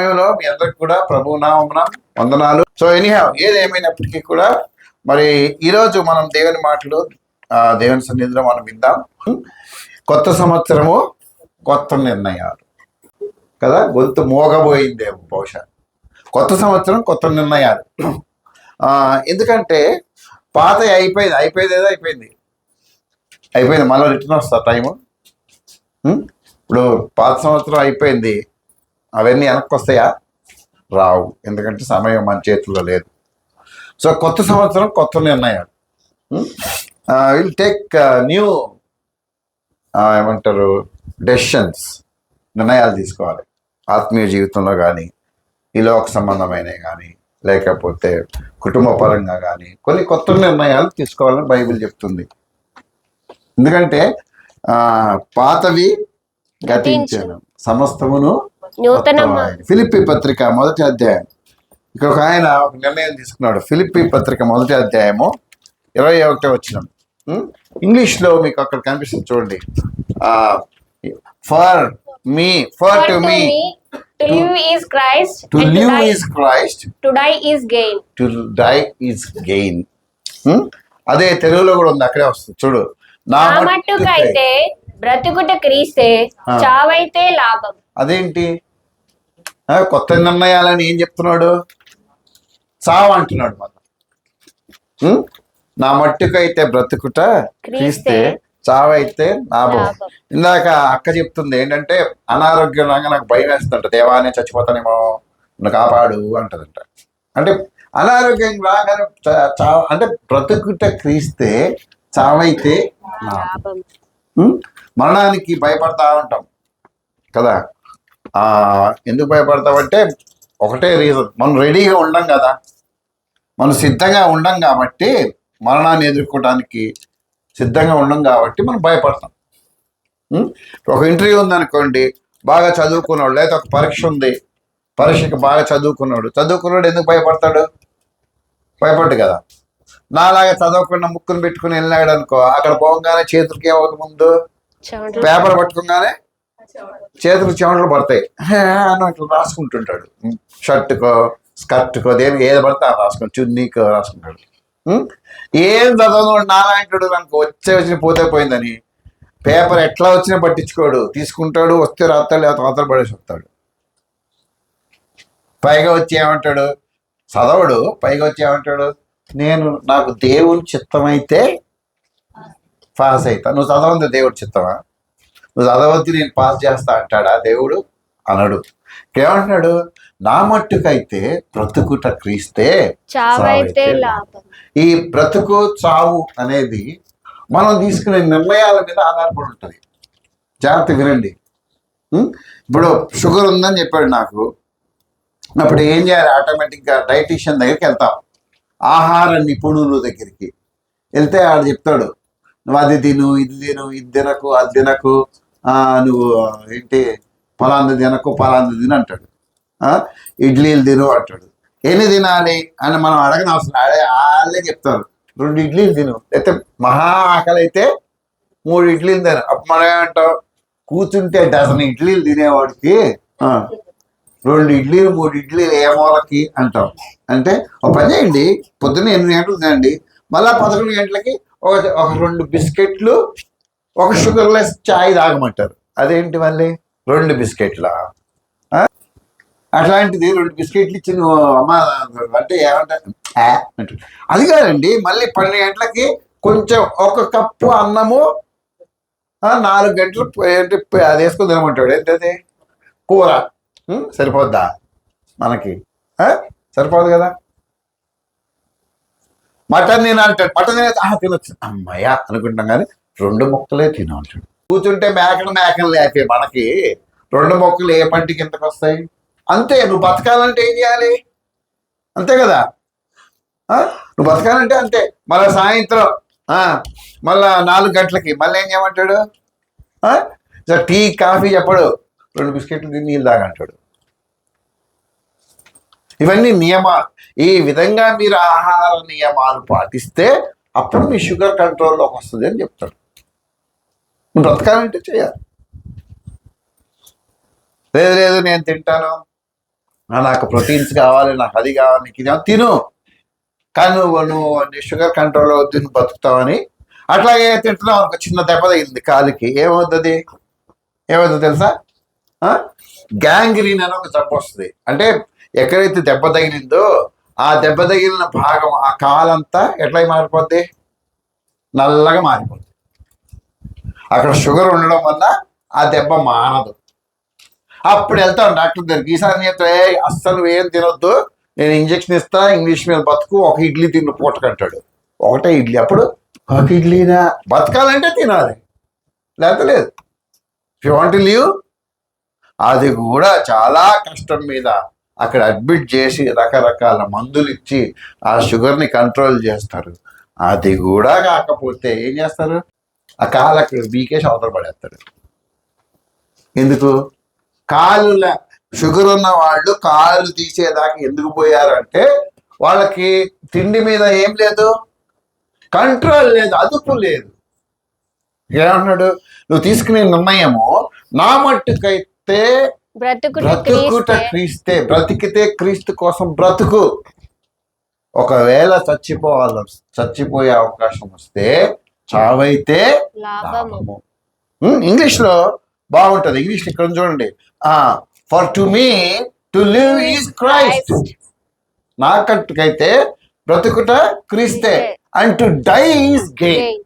సమయంలో మీ అందరికి కూడా ప్రభు నామమున వందనాలు. సో ఎనీహౌ ఏదేమైనప్పటికీ కూడా మరి ఈరోజు మనం దేవుని మాటలు దేవుని సన్నిధిలో మనం విందాం. కొత్త సంవత్సరము కొత్త నిర్ణయాలు కదా, గొంతు మోగబోయిందేమో బహుశా. కొత్త సంవత్సరం కొత్త నిర్ణయాలు. ఎందుకంటే పాత అయిపోయింది ఏదో అయిపోయింది మళ్ళీ రిటర్న్ వస్తా టైము. ఇప్పుడు పాత సంవత్సరం అయిపోయింది, అవన్నీ వెనక్కి వస్తాయా? రావు, ఎందుకంటే సమయం మన చేతుల్లో లేదు. సో కొత్త సంవత్సరం కొత్త నిర్ణయాలు. విల్ టేక్ న్యూ ఏమంటారు డెసిషన్స్, నిర్ణయాలు తీసుకోవాలి. ఆత్మీయ జీవితంలో కానీ, ఈ లోక సంబంధమైనవి కానీ, లేకపోతే కుటుంబ పరంగా కానీ కొన్ని కొత్త నిర్ణయాలు తీసుకోవాలని బైబిల్ చెప్తుంది. ఎందుకంటే పాతవి గతించాను, సమస్తమును ఫిలిప్పీ పత్రిక 1వ అధ్యాయం. ఇక్కడ ఒక ఆయన ఒక నిర్ణయం తీసుకున్నాడు. ఫిలిప్పీ పత్రిక 1వ అధ్యాయము 21వ వచనం. ఇంగ్లీష్లో మీకు అక్కడ కనిపిస్తుంది చూడండి. For to me To live is Christ. To live is Christ. To die is gain. To die is gain. అదే తెలుగులో కూడా ఉంది, అక్కడే వస్తుంది చూడు. నా మట్టుకైతే బ్రతుకుట క్రీస్తే, చావైతే లాభం. అదేంటి కొత్త నిర్ణయాలని ఏం చెప్తున్నాడు? చావు అంటున్నాడు మళ్ళా. నా మట్టుకైతే బ్రతుకుట క్రీస్తే, చావైతే లాభం. ఇందాక అక్క చెప్తుంది ఏంటంటే అనారోగ్యం రాగా నాకు భయం వేస్తుందంట, దేవానే చచ్చిపోతానేమో నన్ను కాపాడు అంటదంట. అంటే అనారోగ్యం రాగానే అంటే బ్రతుకుట క్రీస్తే, చావైతే లాభం. మరణానికి భయపడతా ఉంటాం కదా. ఎందుకు భయపడతామంటే ఒకటే రీజన్, మనం రెడీగా ఉండం కదా, మనం సిద్ధంగా ఉండం కాబట్టి, మరణాన్ని ఎదుర్కోవడానికి సిద్ధంగా ఉండం కాబట్టి మనం భయపడతాం. ఒక ఇంటర్వ్యూ ఉందనుకోండి, బాగా చదువుకున్నాడు, లేదా ఒక పరీక్ష ఉంది, పరీక్షకి బాగా చదువుకున్నాడు ఎందుకు భయపడతాడు? భయపడ్డు కదా. నాలాగా చదవకుండా ముక్కును పెట్టుకుని వెళ్ళాడు అనుకో, అక్కడ పోగానే చేతులకి ఏమవుతుంది, ముందు పేపర్ పట్టుకోగానే చేతులు చెమటలు పడతాయి అని అట్లా రాసుకుంటుంటాడు. షర్టుకో స్కర్ట్కో దేనికి ఏది పడితే అది రాసుకుంటాడు, చున్నీకో రాసుకుంటాడు. ఏం చదవను నారాయణుడు నాకు వచ్చి పోతే పోయిందని పేపర్ ఎట్లా వచ్చినా పట్టించుకోడు, తీసుకుంటాడు, వస్తే రాస్తాడు, లేకపోతే అవతల పడేసి వస్తాడు. పైగా వచ్చి ఏమంటాడు, చదవడు, పైగా వచ్చి ఏమంటాడు, నాకు దేవుని చిత్తమైతే పాస్ అవుతా. నువ్వు చదవంది దేవుడి చిత్తమా? నువ్వు చదవద్దు నేను పాస్ చేస్తా అంటాడా దేవుడు? అనడు. ఏమంటున్నాడు, నా మట్టుకైతే బ్రతుకుట క్రీస్తే, చావైతే లాభం. ఈ బ్రతుకు చావు అనేది మనం తీసుకునే నిర్ణయాల మీద ఆధారపడి ఉంటుంది. జాగ్రత్త వినండి. ఇప్పుడు షుగర్ ఉందని చెప్పాడు నాకు, అప్పుడు ఏం చేయాలి? ఆటోమేటిక్గా డైటీషియన్ దగ్గరికి వెళ్తాం, ఆహార నిపుణుల దగ్గరికి వెళ్తే ఆడు చెప్తాడు, నువ్వు అది తిను, ఇది తిను, ఇది తినకు, అది తినకు, నువ్వు ఏంటి పలాంది తినకు, పలాంది తిను అంటాడు. ఇడ్లీలు తిను అంటాడు. ఎన్ని తినాలి అని మనం అడగని అవసరం, వాళ్ళే చెప్తారు 2 ఇడ్లీలు తిను, లేకపోతే మహా ఆకలి అయితే 3 ఇడ్లీలు తిను. అప్పుడు మనం ఏమంటాం, కూర్చుంటే డజన్ ఇడ్లీలు తినేవాడికి 2 ఇడ్లీలు 3 ఇడ్లీలు ఏ మూలకి అంటాం. అంటే ఒక పని చేయండి, పొద్దున్న 8 గంటలు తినండి, మళ్ళీ 11 గంటలకి ఒక 2 బిస్కెట్లు, ఒక షుగర్లెస్ చాయ్ తాగమంటారు. అదేంటి మళ్ళీ 2 బిస్కెట్లా? అట్లాంటిది 2 బిస్కెట్లు ఇచ్చి నువ్వు అమ్మ అంటే ఏమంటారు అంటారు. అది కాదండి, మళ్ళీ 12 గంటలకి కొంచెం 1 కప్పు అన్నము 4 గంటలు అది వేసుకొని తినమంటాడు. ఏంటది? కూర. సరిపోద్దా మనకి? సరిపోదు కదా. మటన్ తిన అంటాడు, మటన్ తినొచ్చు అమ్మాయ్యా అనుకుంటాం, కానీ 2 ముక్కలే తిన అంటాడు. కూర్చుంటే మేకలు లేకే మనకి 2 ముక్కలు ఏ పంటికి ఎంతకు వస్తాయి? అంతే. నువ్వు బతకాలంటే ఏం చేయాలి? అంతే కదా. నువ్వు బతకాలంటే అంతే. మళ్ళీ సాయంత్రం మళ్ళా 4 గంటలకి మళ్ళీ ఏం చేయమంటాడు? టీ కాఫీ చెప్పడు, 2 బిస్కెట్లు తిని నీళ్ళు తాగంటాడు. ఇవన్నీ నియమాలు. ఈ విధంగా మీరు ఆహార నియమాలు పాటిస్తే అప్పుడు మీ షుగర్ కంట్రోల్లోకి వస్తుంది అని చెప్తాడు. నువ్వు బ్రతకాలంటే చేయాలి. లేదు నేను తింటాను, నాకు ప్రోటీన్స్ కావాలి, నాకు అది కావాలి, నీకు ఇది కావాలి, తిను, కానీ నువ్వు నీ షుగర్ కంట్రోల్ అవుతుంది, నువ్వు బతుకుతావని అట్లాగే తింటున్నావు. ఒక చిన్న దెబ్బ తగిలింది కాలికి, ఏమవుతుంది తెలుసా? గ్యాంగ్రీన్ అని ఒక జబ్బు వస్తుంది. అంటే ఎక్కడైతే దెబ్బ తగిలిందో ఆ దెబ్బ తగిలిన భాగం, ఆ కాలంతా ఎట్లా మారిపోద్ది? నల్లగా మారిపోద్ది. అక్కడ షుగర్ ఉండడం వల్ల ఆ దెబ్బ మానదు. అప్పుడు వెళ్తాం డాక్టర్ దగ్గరికి. ఈసారి చెప్తే అస్సలు ఏం తినొద్దు, నేను ఇంజక్షన్ ఇస్తా, ఇంగ్లీష్ మీద బతుకు, ఒక ఇడ్లీ తిన్ను పూటకంటాడు. ఒకటే ఇడ్లీ. అప్పుడు ఒక ఇడ్లీనా? బతకాలంటే తినాలి, లేకపోతే లేదు. If you want to leave, అది కూడా చాలా కష్టం మీద అక్కడ అడ్మిట్ చేసి రకరకాల మందులు ఇచ్చి ఆ షుగర్ని కంట్రోల్ చేస్తారు. అది కూడా కాకపోతే ఏం చేస్తారు? ఆ కాలు అక్కడ బీకేసి అవతల పడేస్తారు. ఎందుకు? కాళ్ళ షుగర్ ఉన్న వాళ్ళు కాళ్ళు తీసేదాకా ఎందుకు పోయారంటే వాళ్ళకి తిండి మీద ఏం లేదు, కంట్రోల్ లేదు, అదుపు లేదు. ఏమంటున్నాడు? నువ్వు తీసుకునే నిర్ణయము నా మట్టుకైతే బ్రతుకుట క్రీస్తే, బ్రతికితే క్రీస్తు కోసం బ్రతుకు. ఒకవేళ చచ్చిపోయే అవకాశం వస్తే చావైతే లాభము. ఇంగ్లీష్లో బాగుంటుంది. ఇంగ్లీష్ ఇక్కడ చూడండి, for to me to live is Christ. నాకట్టుకైతే బ్రతుకుట క్రీస్తే, and to die is gain.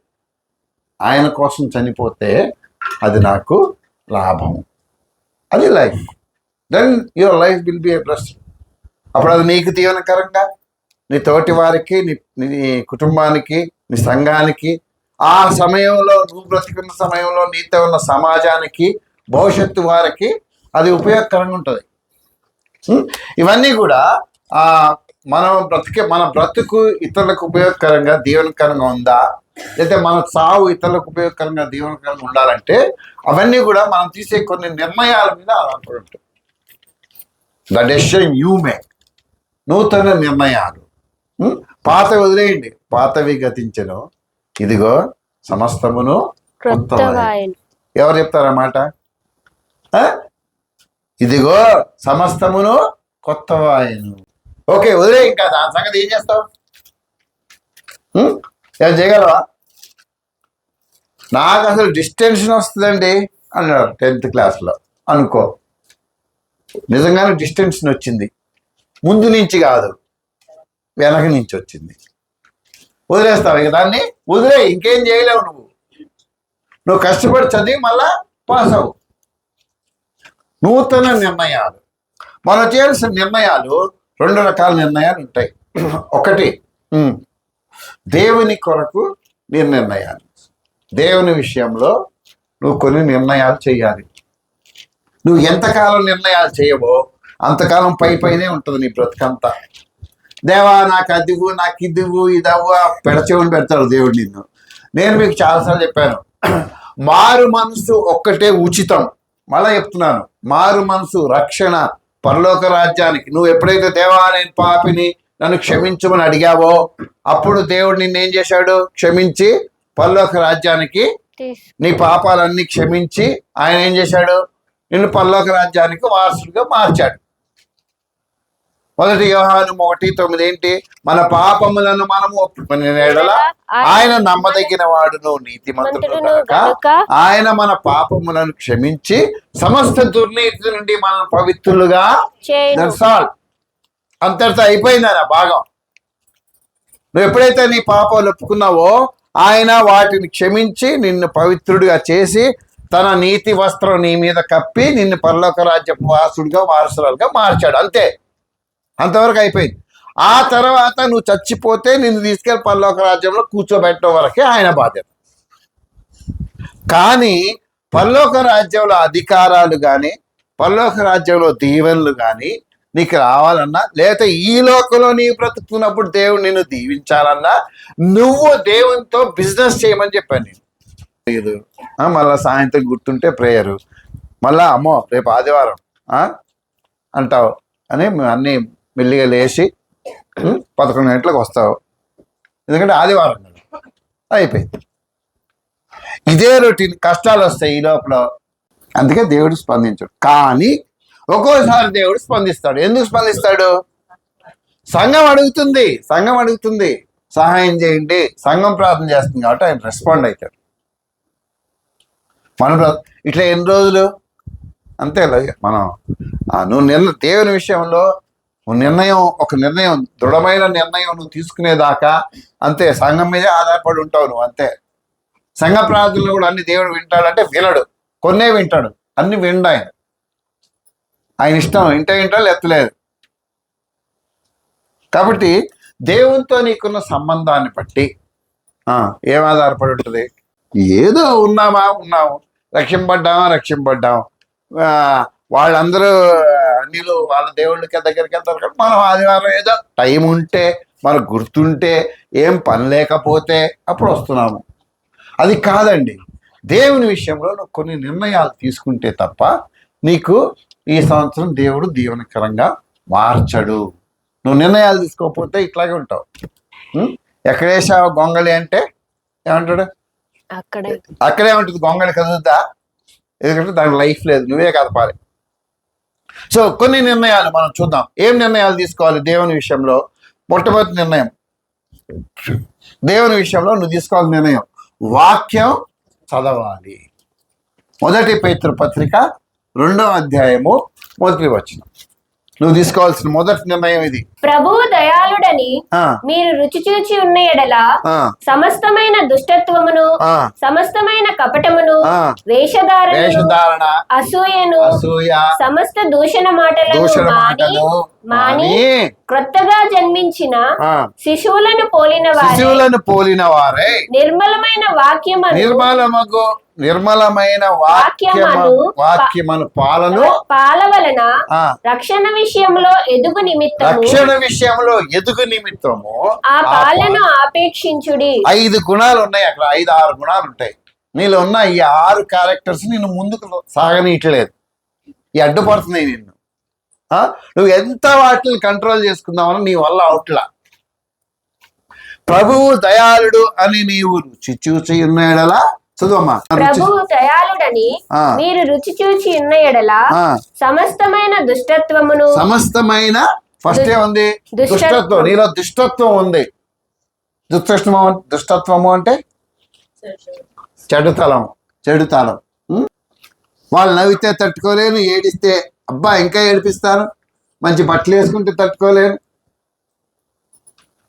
ఆయన కోసం చనిపోతే అది నాకు లాభం. అది life. Then your life will be a blessed. అప్పుడు అది నీకు దీవెనకరంగా, నీ తోటి వారికి, నీ కుటుంబానికి, నీ సంఘానికి, ఆ సమయంలో నువ్వు బ్రతికున్న సమయంలో నీతో ఉన్న సమాజానికి, భవిష్యత్తు వారికి అది ఉపయోగకరంగా ఉంటుంది. ఇవన్నీ కూడా మన బ్రతుకు ఇతరులకు ఉపయోగకరంగా, దీవెనకరంగా ఉందా, లేదా మన సావు ఇతరులకు ఉపయోగకరంగా, దీవెనకరంగా ఉండాలంటే అవన్నీ కూడా మనం తీసే కొన్ని నిర్ణయాల మీద ఆధారపడి ఉంటాయి. The decision you make. నూతన నిర్ణయాలు. పాత వదిలేయండి. పాతవి గతించెను, ఇదిగో సమస్తమును కొత్తవాయెను. ఎవరు చెప్తారన్నమాట? ఇదిగో సమస్తమును కొత్తవాయెను. ఓకే, వదిలే. ఇంకా దాని సంగతి ఏం చేస్తావు? ఏం చేయగలవా? నాకు అసలు డిస్టెన్షన్ వస్తుందండి అన్నాడు 10th క్లాస్లో. అనుకో, నిజంగానే డిస్టెన్షన్ వచ్చింది. ముందు నుంచి కాదు, వెనక నుంచి వచ్చింది. వదిలేస్తావు ఇక దాన్ని? వదిలే, ఇంకేం చేయలేవు. నువ్వు కష్టపడి చదివి మళ్ళా పాస్ అవ్వు. నూతన నిర్ణయాలు. మనం చేయాల్సిన నిర్ణయాలు 2 రకాల నిర్ణయాలు ఉంటాయి. ఒకటి, దేవుని కొరకు నీ నిర్ణయాలు. దేవుని విషయంలో నువ్వు కొన్ని నిర్ణయాలు చేయాలి. నువ్వు ఎంతకాలం నిర్ణయాలు చేయవో అంతకాలం పైనే ఉంటుంది నీ బ్రతుకంతా. దేవా నాకు అదివు, నాకు ఇదివు, ఇదవ్వ, పెడచెవుని పెడతాడు దేవుడు నిన్ను. నేను మీకు చాలాసార్లు చెప్పాను, మారు మనసు ఒక్కటే ఉచితం. మళ్ళా చెప్తున్నాను, మారు మనసు రక్షణ, పరలోక రాజ్యానికి. నువ్వు ఎప్పుడైతే దేవా నేను పాపిని, నన్ను క్షమించమని అడిగావో అప్పుడు దేవుడు నిన్నేం చేశాడు? క్షమించి పరలోక రాజ్యానికి, నీ పాపాలన్నీ క్షమించి ఆయన ఏం చేశాడు? నిన్ను పరలోక రాజ్యానికి వారసుడిగా మార్చాడు. 1 యోహాను 1:9 ఏంటి? మన పాపములను మనము ఒప్పుకునే యెడల ఆయన నమ్మదగిన వాడును, నీతిమంతుడు కనుక ఆయన మన పాపములను క్షమించి సమస్త దుర్నీతి నుండి మనం పవిత్రులుగా. That's all. అంతటితో అయిపోయింది ఆ భాగం. నువ్వు ఎప్పుడైతే నీ పాపాలు ఒప్పుకున్నావో ఆయన వాటిని క్షమించి నిన్ను పవిత్రుడిగా చేసి తన నీతి వస్త్రం నీ మీద కప్పి నిన్ను పరలోక రాజ్యపు వారసుడిగా, వారసురాలుగా మార్చాడు. అంతే, అంతవరకు అయిపోయింది. ఆ తర్వాత నువ్వు చచ్చిపోతే నిన్ను తీసుకెళ్ళి పరలోక రాజ్యంలో కూర్చోబెట్టడం వరకే ఆయన బాధ్యత. కానీ పరలోక రాజ్యంలో అధికారాలు కానీ, పరలోక రాజ్యంలో దీవెనలు కానీ నీకు రావాలన్నా, లేకపోతే ఈ లోకంలో నీ బ్రతుకున్నప్పుడు దేవుడు నిన్ను దీవించాలన్నా నువ్వు దేవునితో బిజినెస్ చేయమని చెప్పాను నేను. మళ్ళా సాయంత్రం గుర్తుంటే ప్రేయరు, మళ్ళా అమ్మో రేపు ఆదివారం అంటావు అని అన్నీ మెల్లిగా లేచి 11 గంటలకు వస్తావు. ఎందుకంటే ఆదివారం అయిపోయింది. ఇదే రొటీన్. కష్టాలు వస్తాయి ఈ లోపల, అందుకే దేవుడు స్పందించాడు. కానీ ఒక్కోసారి దేవుడు స్పందిస్తాడు. ఎందుకు స్పందిస్తాడు? సంఘం అడుగుతుంది సహాయం చేయండి, సంఘం ప్రార్థన చేస్తుంది కాబట్టి ఆయన రెస్పాండ్ అవుతాడు. ఇట్లా ఎన్ని రోజులు అంతే మనం నువ్వు దేవుని విషయంలో ఒక నిర్ణయం దృఢమైన నిర్ణయం నువ్వు తీసుకునేదాకా అంతే సంఘం మీదే ఆధారపడి ఉంటావు నువ్వు అంతే. సంఘ ప్రార్థనలు కూడా అన్ని దేవుడు వింటాడంటే వినడు, కొన్నే వింటాడు, అన్ని విండు ఆయన ఇష్టం, వింటాడు ఎత్తలేదు. కాబట్టి దేవునితో నీకున్న సంబంధాన్ని బట్టి ఏం ఆధారపడి ఉంటుంది? ఏదో ఉన్నాము, రక్షింపడ్డాము, వాళ్ళందరూ అన్నిలు వాళ్ళ దేవుళ్ళకి దగ్గరికి వెళ్తారు కాబట్టి మనం ఆదివారం ఏదో టైం ఉంటే మనకు గుర్తుంటే ఏం పని లేకపోతే అప్పుడు వస్తున్నాము. అది కాదండి. దేవుని విషయంలో నువ్వు కొన్ని నిర్ణయాలు తీసుకుంటే తప్ప నీకు ఈ సంవత్సరం దేవుడు దీవెనకరంగా మార్చడు. నువ్వు నిర్ణయాలు తీసుకోకపోతే ఇట్లాగే ఉంటావు. ఎక్కడేసావు గొంగళి అంటే ఏమంటాడు? అక్కడే ఉంటుంది. గొంగళి కదులుతా, ఎందుకంటే దాని లైఫ్ లేదు, నువ్వే కదపాలి. సో కొన్ని నిర్ణయాలు మనం చూద్దాం. ఏం నిర్ణయాలు తీసుకోవాలి దేవుని విషయంలో? మొట్టమొదటి నిర్ణయం, దేవుని విషయంలో నువ్వు తీసుకోవాల్సిన నిర్ణయం, వాక్యం చదవాలి. 1 పేతురు పత్రిక 2వ అధ్యాయము 1వ వచనం. నువ్వు తీసుకోవాల్సిన మొదటి నిర్ణయం ఇది. ప్రభువు దయాళుడని మీరు రుచి చూచి ఉన్న ఎడల సమస్తమైన దుష్టత్వమును, సమస్తమైన కపటమును, వేషధారణ, అసూయ, సమస్త దూషణ మాటలను మాని క్రొత్తగా జన్మించిన శిశువులను పోలిన వారే నిర్మలమైన వాక్యమును పాల వలన రక్షణ విషయంలో ఎదుగు నిమిత్తము ఆ పాలను ఆపేక్షించుడి. 5 గుణాలు ఉన్నాయి అక్కడ, 5-6 గుణాలు ఉంటాయి. నీలో ఉన్న ఈ 6 క్యారెక్టర్స్ నిన్ను ముందుకు సాగనీయట్లేదు, ఈ అడ్డుపడుతున్నాయి నిన్ను. నువ్వు ఎంత వాటిని కంట్రోల్ చేసుకుందామని నీ వల్ల అవుట్లా. ప్రభువు దయాళుడు అని నీవు రుచి చూచి ఉన్న ఎడల, చదువమ్మా. ప్రభువు దయాళుడని మీరు రుచి చూచి ఉన్న ఎడల సమస్తమైన దుష్టత్వమును, సమస్తమైన ఫస్ట్ ఉంది దుష్టత్వం, నీలో దుష్టత్వం ఉంది. దుష్టత్వము అంటే చెడుతలం. వాళ్ళు నవ్వితే తట్టుకోలేను, ఏడిస్తే అబ్బా ఇంకా ఏడిపిస్తాను, మంచి బట్టలు వేసుకుంటే తట్టుకోలేను,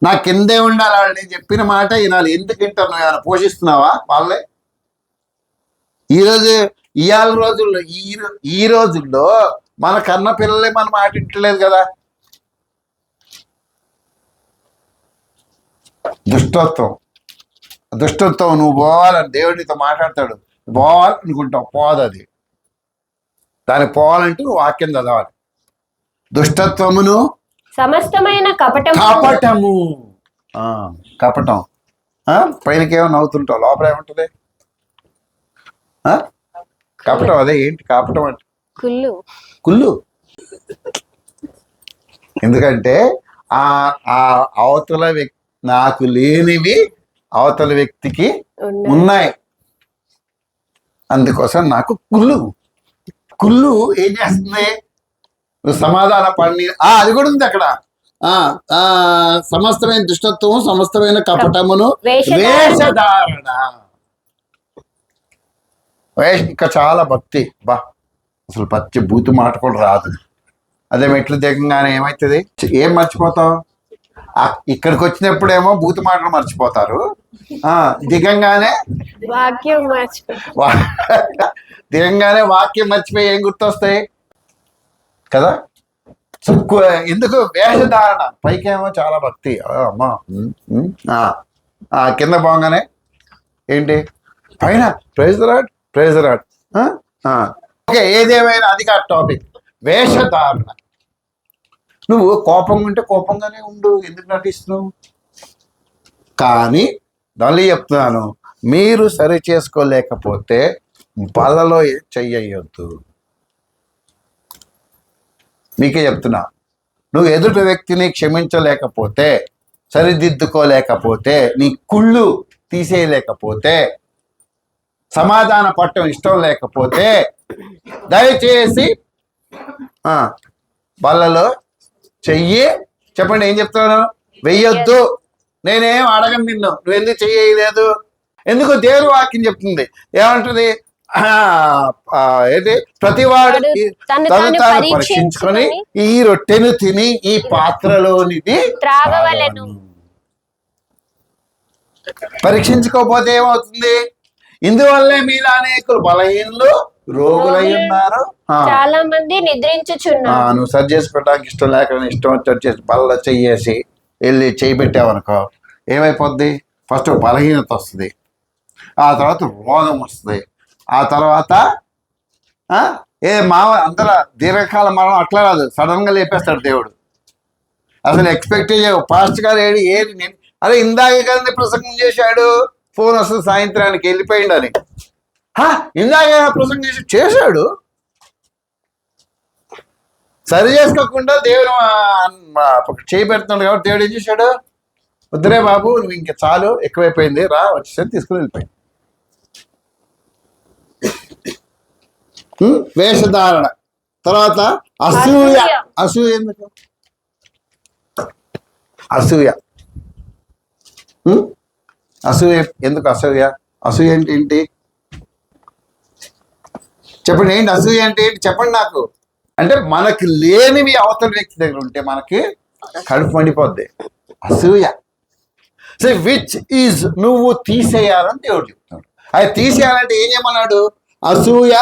నా కిందే ఉండాలి వాళ్ళు, నేను చెప్పిన మాట వినాలి. ఎందుకు వింటారు? నువ్వు ఏమైనా పోషిస్తున్నావా వాళ్ళే? ఈ రోజుల్లో మన కన్న పిల్లలే మన మాట వింటలేదు కదా. దుష్టత్వం నువ్వు పోవాలని దేవుడితో మాట్లాడతాడు, పోవాలనుకుంటావు, పోదది. దానికి పోవాలంటే నువ్వు వాక్యం చదవాలి. దుష్టత్వమును, సమస్తమైన కపటం. పైనకేమో నవ్వుతుంటావు, లోపల ఏముంటది? కపటం. అదే ఏంటి కపటం అంటే? కుళ్ళు. ఎందుకంటే ఆ అవతల వ్యక్తి నాకు లేనివి అవతల వ్యక్తికి ఉన్నాయి, అందుకోసం నాకు కుళ్ళు ఏం చేస్తుంది? సమాధాన పని అది కూడా ఉంది అక్కడ. సమస్తమైన దుష్టత్వం, సమస్తమైన కపటమును, వేషధారణ. ఇంకా చాలా భక్తి, అసలు పచ్చి బూతు మాట కూడా రాదు. అదే మెట్లు దిగంగానే ఏమవుతుంది? ఏం మర్చిపోతాం? ఇక్కడికి వచ్చినప్పుడేమో బూతు మాటలు మర్చిపోతారు, దిగంగానే వాక్యం మర్చిపోయి ఏం గుర్తొస్తాయి కదా. ఎందుకు? వేషధారణ. పైకేమో చాలా భక్తి, అమ్మా కింద పోగానే ఏంటి? పైన ప్రైజ్ ద లార్డ్. ఓకే, ఏదేమైనా అది కాదు టాపిక్. వేషధారణ. నువ్వు కోపంగా ఉంటే కోపంగానే ఉండు, ఎందుకు నటిస్తున్నావు? కానీ మళ్ళీ చెప్తున్నాను, మీరు సరి చేసుకోలేకపోతే బలలో చెయ్యొద్దు. మీకే చెప్తున్నా, నువ్వు ఎదుటి వ్యక్తిని క్షమించలేకపోతే, సరిదిద్దుకోలేకపోతే, నీ కుళ్ళు తీసేయలేకపోతే, సమాధాన పట్టడం ఇష్టం లేకపోతే, దయచేసి బల్లలో చెయ్యి చెప్పండి, ఏం చెప్తున్నాను? వెయ్యొద్దు. నేనేం అడగను నిన్ను, నువ్వు ఎందుకు చెయ్యలేదు? ఎందుకు? దేవుని వాక్యం చెప్తుంది. ఏమంటుంది? ఏంటి? ప్రతివాడు తను తాను పరీక్షించుకొని ఈ రొట్టెను తిని ఈ పాత్రలోనిది త్రాగవలెను. పరీక్షించుకోకపోతే ఏమవుతుంది? ఇందువల్లే మీరు అనేకులు బలహీనులు, రోగులై ఉన్నారు. చాలా మంది నిద్రించుచున్నారు. నువ్వు సరి చేసుకోవడానికి ఇష్టం లేక ఇష్టం వచ్చేసి బల్ల చెయ్యేసి వెళ్ళి చేయి పెట్టావనుకో, ఏమైపోద్ది? ఫస్ట్ బలహీనత వస్తుంది, ఆ తర్వాత రోగం వస్తుంది, ఆ తర్వాత అందరూ దీర్ఘకాల మరణం అట్లా రాదు, సడన్గా లేపేస్తాడు దేవుడు. అసలు ఎక్స్పెక్ట్ చేయవు. పాస్ట్ గారు ఏది నేను అదే ఇందాక కదండి ప్రసంగం చేశాడు, ఫోన్ వస్తుంది సాయంత్రానికి వెళ్ళిపోయిండు అని. ఇందాక ప్రసంగం చేశాడు, సరి చేసుకోకుండా దేవుడు చేయి పెడుతున్నాడు కాబట్టి దేవుడు ఏం చేశాడు? వద్దురే బాబు, నువ్వు ఇంక చాలు, ఎక్కువైపోయింది, రా వచ్చేసరి తీసుకుని వెళ్ళిపోయింది. వేషధారణ. తర్వాత అసూయ. అసూయ ఎందుకు? అసూయ అసూయ ఎందుకు? అసూయ అంటే ఏంటి చెప్పండి? ఏంటి అసూయ అంటే ఏంటి చెప్పండి నాకు. అంటే మనకి లేనివి అవతల వ్యక్తి దగ్గర ఉంటే మనకి కడుపు మండిపోద్ది. అసూయ. సో విచ్ ఈజ్ నువ్వు తీసేయాలని దేవుడు చెప్తున్నాడు. అది తీసేయాలంటే ఏం చేయమన్నాడు? అసూయ,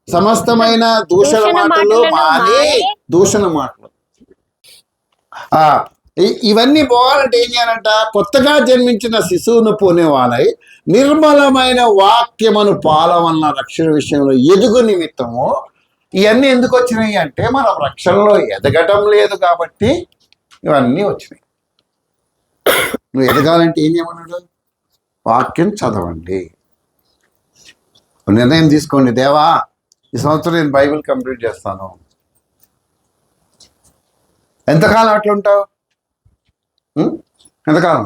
సమస్తమైన దూషణ మాటలు మాని, దూషణ మాటలు ఇవన్నీ పోవాలంటే ఏం చేయాలంట? కొత్తగా జన్మించిన శిశువును పోనేవాళ్ళై నిర్మలమైన వాక్యమును పాలవన్న రక్షణ విషయంలో ఎదుగు నిమిత్తము. ఇవన్నీ ఎందుకు వచ్చినాయి అంటే మనం రక్షణలో ఎదగటం లేదు కాబట్టి ఇవన్నీ వచ్చినాయి. నువ్వు ఎదగాలంటే ఏం చేయమన్నాడు? వాక్యం చదవండి, నిర్ణయం తీసుకోండి. దేవా, ఈ సంవత్సరం నేను బైబిల్ కంప్లీట్ చేస్తాను. ఎంతకాలం అట్లుంటావు? ఎంతకాలం?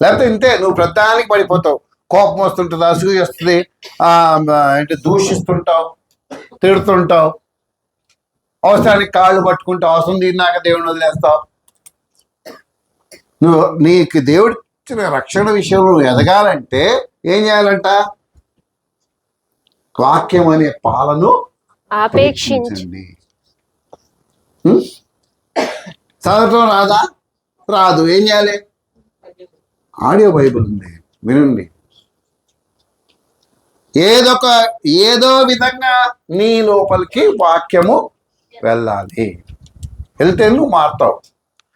లేకపోతే ఇంతే, నువ్వు ప్రధానికి పడిపోతావు. కోపం వస్తుంటుంది, అసూయ వస్తుంది, ఏంటి దూషిస్తుంటావు, తిడుతుంటావు, అవసరానికి కాళ్ళు పట్టుకుంటావు, అవసరం తీరినాక దేవుడిని వదిలేస్తావు. నువ్వు నీకు దేవుడు ఇచ్చిన రక్షణ విషయంలో ఎదగాలంటే ఏం చేయాలంట? వాక్యం అనే పాలను ఆపేక్షించండి. చదవటం రాదా? రాదు. ఏం చేయాలి? ఆడియో బైబిల్ ఉంది, వినండి. ఏదో విధంగా నీ లోపలికి వాక్యము వెళ్ళాలి. వెళ్తే నువ్వు మారుతావు,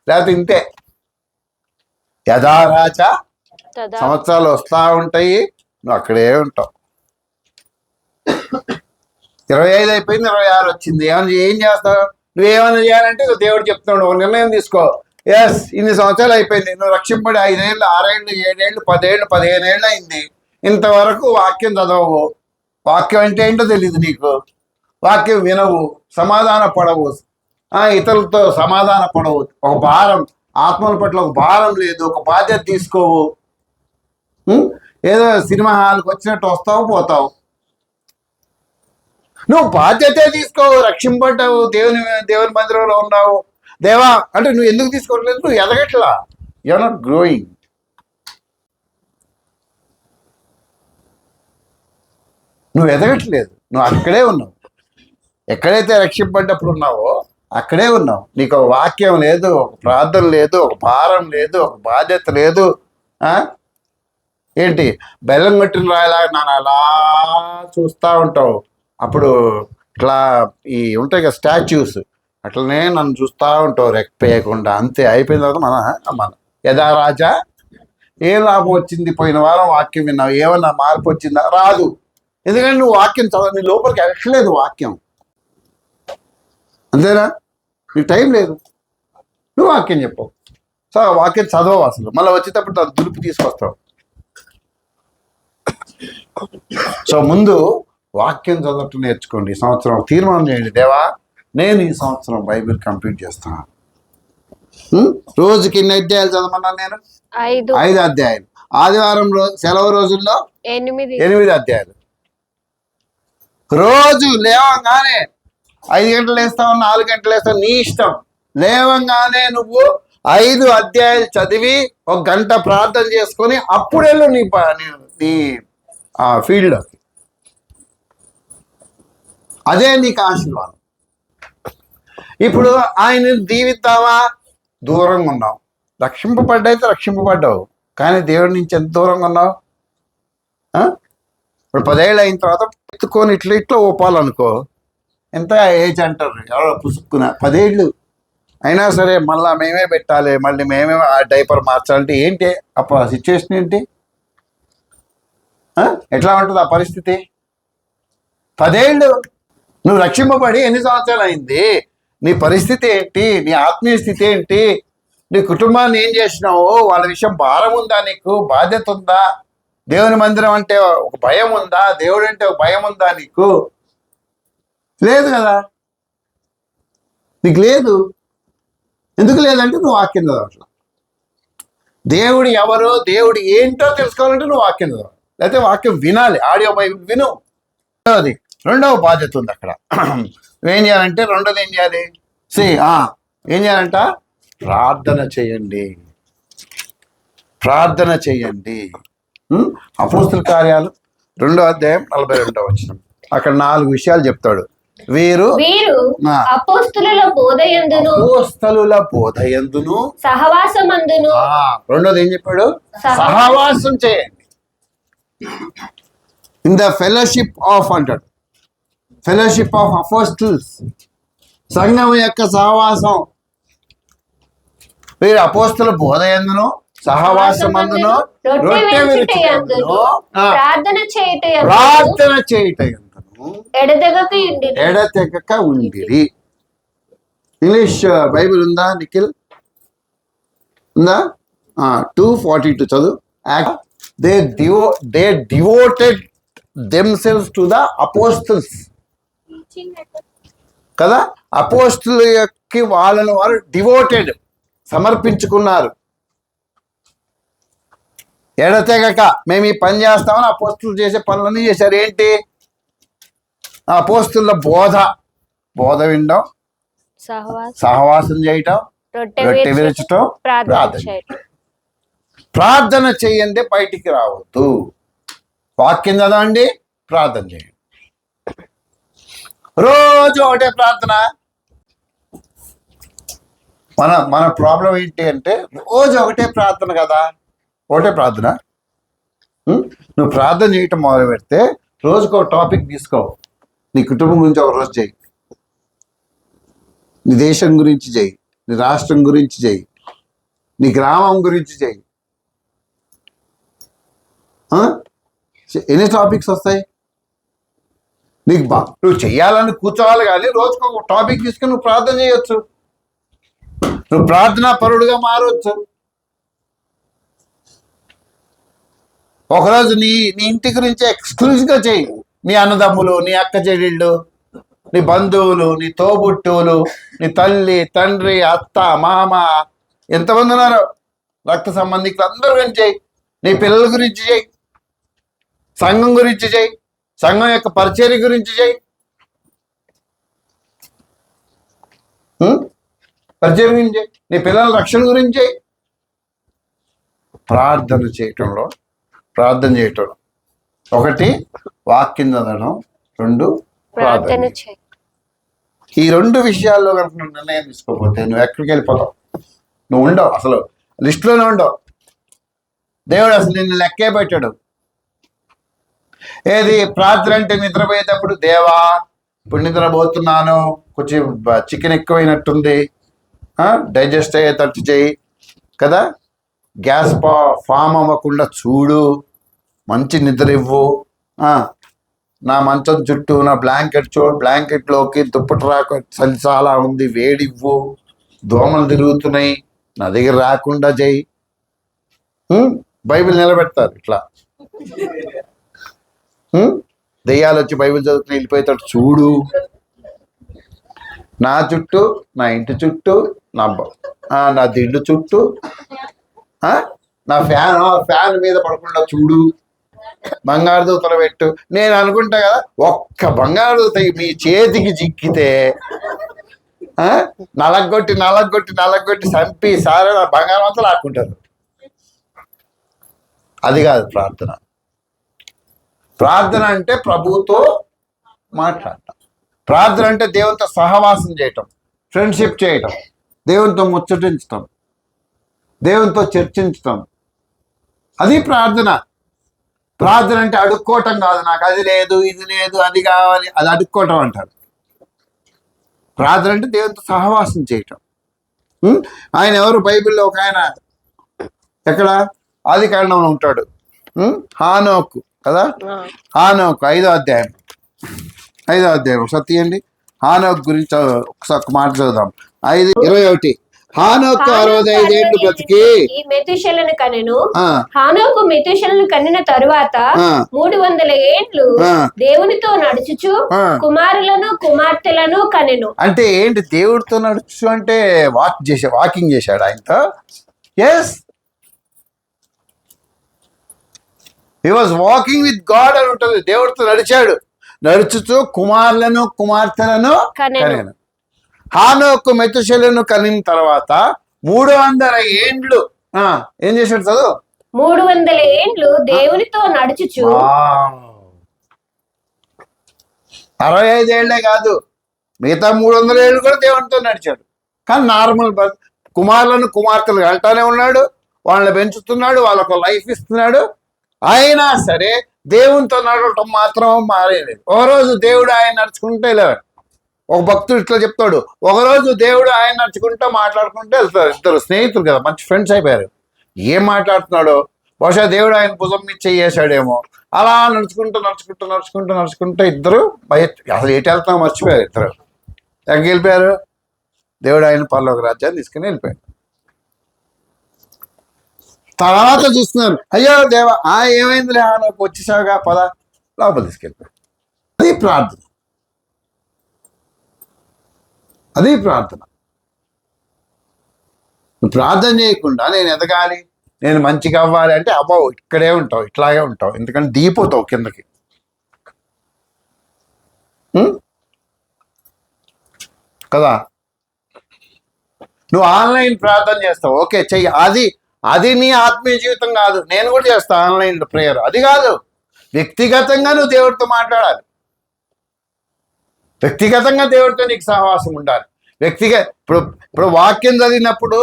లేకపోతే ఇంతే యథారాచ సంవత్సరాలు వస్తూ ఉంటాయి, నువ్వు అక్కడే ఉంటావు. 25 అయిపోయింది, 26 వచ్చింది, ఏం చేస్తావు? నువ్వేమైనా చేయాలంటే దేవుడు చెప్తున్నాడు, ఒక నిర్ణయం తీసుకో. ఎస్, ఇన్ని సంవత్సరాలు అయిపోయింది, నువ్వు రక్షింపడి 5 ఏళ్ళు, 6 ఏళ్ళు, 7 ఏళ్ళు, 10 ఏళ్ళు, 15 ఏళ్ళు అయింది, ఇంతవరకు వాక్యం చదవవు. వాక్యం అంటే ఏంటో తెలియదు నీకు. వాక్యం వినవు, సమాధాన పడవు, ఇతరులతో సమాధాన పడవు, ఒక భారం, ఆత్మల పట్ల ఒక భారం లేదు, ఒక బాధ్యత తీసుకోవు. ఏదో సినిమా హాల్కి వచ్చినట్టు వస్తావు, పోతావు. నువ్వు బాధ్యతే తీసుకోవు, రక్షింపడ్డావు, దేవుని మందిరంలో ఉన్నావు. దేవా అంటే నువ్వు ఎందుకు తీసుకోవట్లేదు? నువ్వు ఎదగట్లా, యు ఆర్ నాట్ గ్రోయింగ్. నువ్వు ఎదగట్లేదు, నువ్వు అక్కడే ఉన్నావు. ఎక్కడైతే రక్షింపడ్డప్పుడు ఉన్నావో అక్కడే ఉన్నావు. నీకు ఒక వాక్యం లేదు, ఒక ప్రార్థన లేదు, ఒక భారం లేదు, ఒక బాధ్యత లేదు. ఏంటి బెల్లం కొట్టిన రాయలాగా నన్ను అలా చూస్తూ ఉంటావు. అప్పుడు ఇట్లా ఈ ఉంటాయి కదా స్టాచ్యూస్, అట్లనే నన్ను చూస్తూ ఉంటావు రెక్కపేయకుండా. అంతే, అయిపోయిన తర్వాత మన యథా రాజా. ఏం లాభం వచ్చింది? పోయిన వారం వాక్యం విన్నావు, ఏమన్నా మార్పు వచ్చిందా? రాదు. ఎందుకంటే నువ్వు వాక్యం చదవ, నీ లోపలికి ఎక్కలేదు వాక్యం. అంతేనా? నీకు టైం లేదు, నువ్వు వాక్యం చెప్పవు. సో వాక్యం చదవవు అసలు, మళ్ళీ వచ్చేటప్పుడు దాన్ని దులిపి తీసుకొస్తావు. సో ముందు వాక్యం చదవటం నేర్చుకోండి. ఈ సంవత్సరం తీర్మానం చేయండి, దేవా నేను ఈ సంవత్సరం బైబిల్ కంప్లీట్ చేస్తాను. రోజుకి ఎన్ని అధ్యాయాలు చదవమన్నాను నేను? 5 అధ్యాయాలు. ఆదివారం సెలవు రోజుల్లో 8 అధ్యాయాలు. రోజు లేవంగానే 5 గంటలు వేస్తావు, 4 గంటలు వేస్తావు, నీ ఇష్టం. లేవంగానే నువ్వు 5 అధ్యాయాలు చదివి 1 గంట ప్రార్థన చేసుకొని అప్పుడు వెళ్ళు నీ ఫీల్డ్లోకి. అదే నీకు ఆశీర్వాదం. ఇప్పుడు ఆయన దీవిద్దామా? దూరంగా ఉన్నావు. రక్షింపబడ్డైతే రక్షింపబడ్డావు, కానీ దేవుడి నుంచి ఎంత దూరంగా ఉన్నావు? ఇప్పుడు 10 ఏళ్ళు అయిన తర్వాత ఎత్తుకొని ఇట్లా ఊపాలనుకో, ఎంత ఏజ్ అంటారు ఎవరో పుసుక్కున 10 ఏళ్ళు అయినా సరే మళ్ళీ మేమే పెట్టాలి, మళ్ళీ మేమే ఆ డైపర్ మార్చాలంటే ఏంటి అప్పుడు ఆ సిచ్యువేషన్ ఏంటి? ఎట్లా ఉంటుంది ఆ పరిస్థితి? 10 ఏళ్ళు నువ్వు రక్షింపబడి ఎన్ని సంవత్సరాలు అయింది? నీ పరిస్థితి ఏంటి? నీ ఆత్మీయ స్థితి ఏంటి? నీ కుటుంబాన్ని ఏం చేసినావు? వాళ్ళ విషయం భారం ఉందా? నీకు బాధ్యత ఉందా? దేవుని మందిరం అంటే ఒక భయం ఉందా? దేవుడు అంటే ఒక భయం ఉందా నీకు? లేదు కదా, నీకు లేదు. ఎందుకు లేదంటే నువ్వు వాక్యం చదవట్లా. దేవుడు ఎవరో, దేవుడు ఏంటో తెలుసుకోవాలంటే నువ్వు వాక్యం చదవాలి, లేకపోతే వాక్యం వినాలి, ఆడియో బైబిల్ విను. రెండవ బాధ్యత ఉంది అక్కడ. ఏం చేయాలంటే రెండోది ఏం చేయాలి? ఏం చేయాలంట? ప్రార్థన చేయండి, ప్రార్థన చేయండి. అపోస్తుల కార్యాలు 2వ అధ్యాయం 42వ వచనం, అక్కడ 4 విషయాలు చెప్తాడు. వీరు అపోస్తలుల బోధయందును సహవాసమందును. రెండోది ఏం చెప్పాడు? సహవాసం చేయండి. ఇన్ ద ఫెలోషిప్ ఆఫ్ అంటాడు, ఫెలోషిప్ ఆఫ్ అపోస్టల్స్, సంఘం యొక్క సహవాసం. వీరు అపోస్తల బోధయందును సహవాసమందును రొట్టె విరుచుటయందును ప్రార్థన చేయుటయందును ఎడతెగక ఉండిరి. ఇంగ్లీష్ బైబిల్ ఉందా నిఖిల్? ఉందా? 2:42 చదువు. They devoted themselves to the apostles కదా. అపోస్తులకి వాళ్ళని వారు డివోటెడ్, సమర్పించుకున్నారు. ఎడతెగక మేము ఈ పని చేస్తామని అపోస్తులు చేసే పనులన్నీ చేశారు. ఏంటి? అపోస్తుల బోధ వినడం, సహవాసం చేయటం, రొట్టె విరచటం, ప్రార్థన చేయండి, బయటికి రావద్దు. వాక్యం చదవండి, ప్రార్థన చేయండి. రోజు ఒకటే ప్రార్థన. మన ప్రాబ్లం ఏంటి అంటే రోజు ఒకటే ప్రార్థన కదా, ఒకటే ప్రార్థన. నువ్వు ప్రార్థన చేయటం మొదలు పెడితే రోజుకు ఒక టాపిక్ తీసుకో. నీ కుటుంబం గురించి ఒక రోజు చేయి, నీ దేశం గురించి చేయి, నీ రాష్ట్రం గురించి చేయి, నీ గ్రామం గురించి చేయి. ఎన్ని టాపిక్స్ వస్తాయి నీకు? నువ్వు చెయ్యాలని కూర్చోవాలి, కానీ రోజుకు ఒక టాపిక్ తీసుకుని నువ్వు ప్రార్థన చేయొచ్చు. నువ్వు ప్రార్థనా పరుడుగా మారవచ్చు. ఒకరోజు నీ ఇంటి గురించి ఎక్స్క్లూజివ్గా చేయి. నీ అన్నదమ్ములు, నీ అక్క చెల్లెళ్ళు, నీ బంధువులు, నీ తోబుట్టువులు, నీ తల్లి, తండ్రి, అత్త, మామ, ఎంతమంది ఉన్నారో రక్త సంబంధికులు అందరూ గురించి చేయి. నీ పిల్లల గురించి చేయి, సంఘం గురించి చేయి, సంఘం యొక్క పరిచర్య గురించి చేయి. పరిచర్య గురించి చేయి, నీ పిల్లల రక్షణ గురించి చేయి. ప్రార్థన చేయటం. ఒకటి వాక్యం చదవడం, 2 ప్రార్థన. ఈ 2 విషయాల్లో కనుక నువ్వు నిర్ణయం తీసుకోకపోతే నువ్వు ఎక్కడికి వెళ్ళిపోతావు? నువ్వు ఉండవు, అసలు లిస్టులోనే ఉండవు. దేవుడు అసలు నిన్ను లెక్కే పెట్టాడు. ఏది ప్రార్థన అంటే నిద్రపోయేటప్పుడు, దేవా ఇప్పుడు నిద్రపోతున్నాను, కొంచెం చికెన్ ఎక్కువైనట్టుంది, డైజెస్ట్ అయ్యేటట్టు చేయి కదా, గ్యాస్ ఫామ్ అవ్వకుండా చూడు, మంచి నిద్ర ఇవ్వు, నా మంచం చుట్టూ నా బ్లాంకెట్లోకి దుప్పటి రాక చలి చాలా ఉంది, వేడివ్వు, దోమలు తిరుగుతున్నాయి, నా దగ్గర రాకుండా చేయి. బైబిల్ నిలబెడతారు ఇట్లా. దెయ్యాలు వచ్చి బైబిల్ చదువుకుని వెళ్ళిపోయేటట్టు చూడు. నా చుట్టూ, నా ఇంటి చుట్టూ, నా దిండు చుట్టూ, నా ఫ్యాన్ మీద పడకుండా చూడు. బంగారు దూతలు పెట్టు. నేను అనుకుంటా కదా, ఒక్క బంగారు దూత మీ చేతికి చిక్కితే నలగొట్టి చంపి సారే బంగారం అంతా లాక్కుంటారు. అది కాదు ప్రార్థన. ప్రార్థన అంటే ప్రభువుతో మాట్లాడటం. ప్రార్థన అంటే దేవునితో సహవాసం చేయటం, ఫ్రెండ్షిప్ చేయటం, దేవునితో ముచ్చటించటం, దేవునితో చర్చించటం. అది ప్రార్థన. ప్రార్థన అంటే అడుక్కోవటం కాదు, నాకు అది లేదు ఇది లేదు అది కావాలి, అది అడుక్కోవటం అంటారు. ప్రార్థన అంటే దేవునితో సహవాసం చేయటం. ఆయన ఎవరు? బైబిల్లో ఒక ఆయన, ఎక్కడ? ఆది కాండంలో ఉంటాడు. హానోకు కదా, హానోకు 5వ అధ్యాయం ఒకసారి తీయండి. హానోకు గురించి ఒకసారి ఒక మాట చదువుదాం. 5:21. హానోకు 65 ఏళ్ళు బ్రతికి మెతూషెలను కనెను. హానోకు మెతూషెలను కనిన తరువాత 300 ఏండ్లు దేవునితో నడుచుచు కుమారులను కుమార్తెలను కనెను. అంటే ఏంటి దేవుడితో నడుచు అంటే? వాకింగ్ చేశాడు ఆయనతో. Yes, he was walking with God అని ఉంటుంది. దేవుడితో నడుచుతూ కుమారులను కుమార్తెలను కనెను. హానోకు మెతూషెలను కనిన తర్వాత 300 ఏండ్లు ఏం చేశాడు? చదువు. 300 ఏండ్లు దేవునితో నడుచుచు. 65 ఏళ్లే కాదు, మిగతా 300 ఏళ్ళు కూడా దేవునితో నడిచాడు. కానీ నార్మల్ కుమారులను కుమార్తెలు అంటానే ఉన్నాడు, వాళ్ళని పెంచుతున్నాడు, వాళ్ళకు లైఫ్ ఇస్తున్నాడు. అయినా సరే దేవునితో నడవటం మాత్రం మారేలేదు. ఒకరోజు దేవుడు ఆయన నడుచుకుంటూ వెళ్ళాడు. ఒక భక్తుడు ఇట్లా చెప్తాడు, ఒకరోజు దేవుడు ఆయన నడుచుకుంటూ మాట్లాడుకుంటూ వెళ్తారు. ఇద్దరు స్నేహితులు కదా, మంచి ఫ్రెండ్స్ అయిపోయారు. ఏం మాట్లాడుతున్నాడో, బహుశా దేవుడు ఆయన భుజం మీద చేసాడేమో. అలా నడుచుకుంటూ ఇద్దరు అసలు ఎటు వెళ్తామో మర్చిపోయారు. ఇద్దరు ఎక్కడికి వెళ్ళిపోయారు? దేవుడు ఆయన పరలోక రాజ్యాన్ని తీసుకుని వెళ్ళిపోయాడు. తర్వాత చూస్తున్నారు, అయ్యో దేవా ఏమైందిలే, నాకు వచ్చేసావుగా పద, లోపల తీసుకెళ్ళిపోయాడు. అది ప్రార్థన. నువ్వు ప్రార్థన చేయకుండా నేను ఎదగాలి, నేను మంచిగా అవ్వాలి అంటే అవ్వవు. ఇక్కడే ఉంటావు, ఇట్లాగే ఉంటావు. ఎందుకంటే దిగిపోతావు కిందకి. కదా, నువ్వు ఆన్లైన్ ప్రార్థన చేస్తావు, ఓకే చెయ్యి. అది నీ ఆత్మీయ జీవితం కాదు. నేను కూడా చేస్తా ఆన్లైన్ ప్రేయర్. అది కాదు, వ్యక్తిగతంగా నువ్వు దేవుడితో మాట్లాడాలి. వ్యక్తిగతంగా దేవుడితో నీకు సహవాసం ఉండాలి. ఇప్పుడు వాక్యం చదివినప్పుడు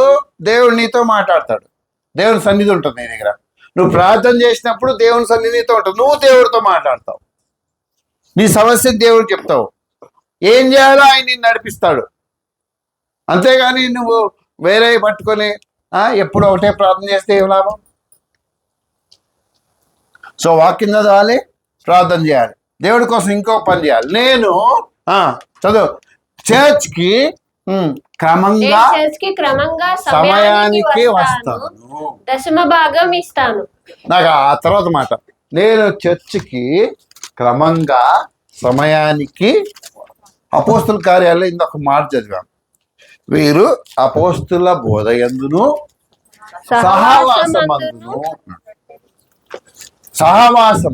దేవుడు నీతో మాట్లాడతాడు, దేవుని సన్నిధి ఉంటుంది నీ దగ్గర. నువ్వు ప్రార్థన చేసినప్పుడు దేవుని సన్నిధితో ఉంటుంది, నువ్వు దేవుడితో మాట్లాడతావు. నీ సమస్యకు దేవుడు చెప్తావు, ఏం చేయాలో ఆయన నిన్ను నడిపిస్తాడు. అంతేగాని నువ్వు వేరే పట్టుకొని ఎప్పుడు ఒకటే ప్రార్థన చేస్తే ఏం లాభం? సో వాక్యం చదవాలి, ప్రార్థన చేయాలి, దేవుడి కోసం ఇంకో పని చేయాలి. నేను చదువు చర్చ్కి క్రమంగా సమయానికి వస్తాను, దశమ భాగం ఇస్తాను. నాకు ఆ తర్వాత మాట, నేను చర్చికి క్రమంగా సమయానికి. అపోస్తుల కార్యాలయంలో ఇంకొక మాట చదివాం, వీరు అపోస్తుల బోధయందును సహవాసం.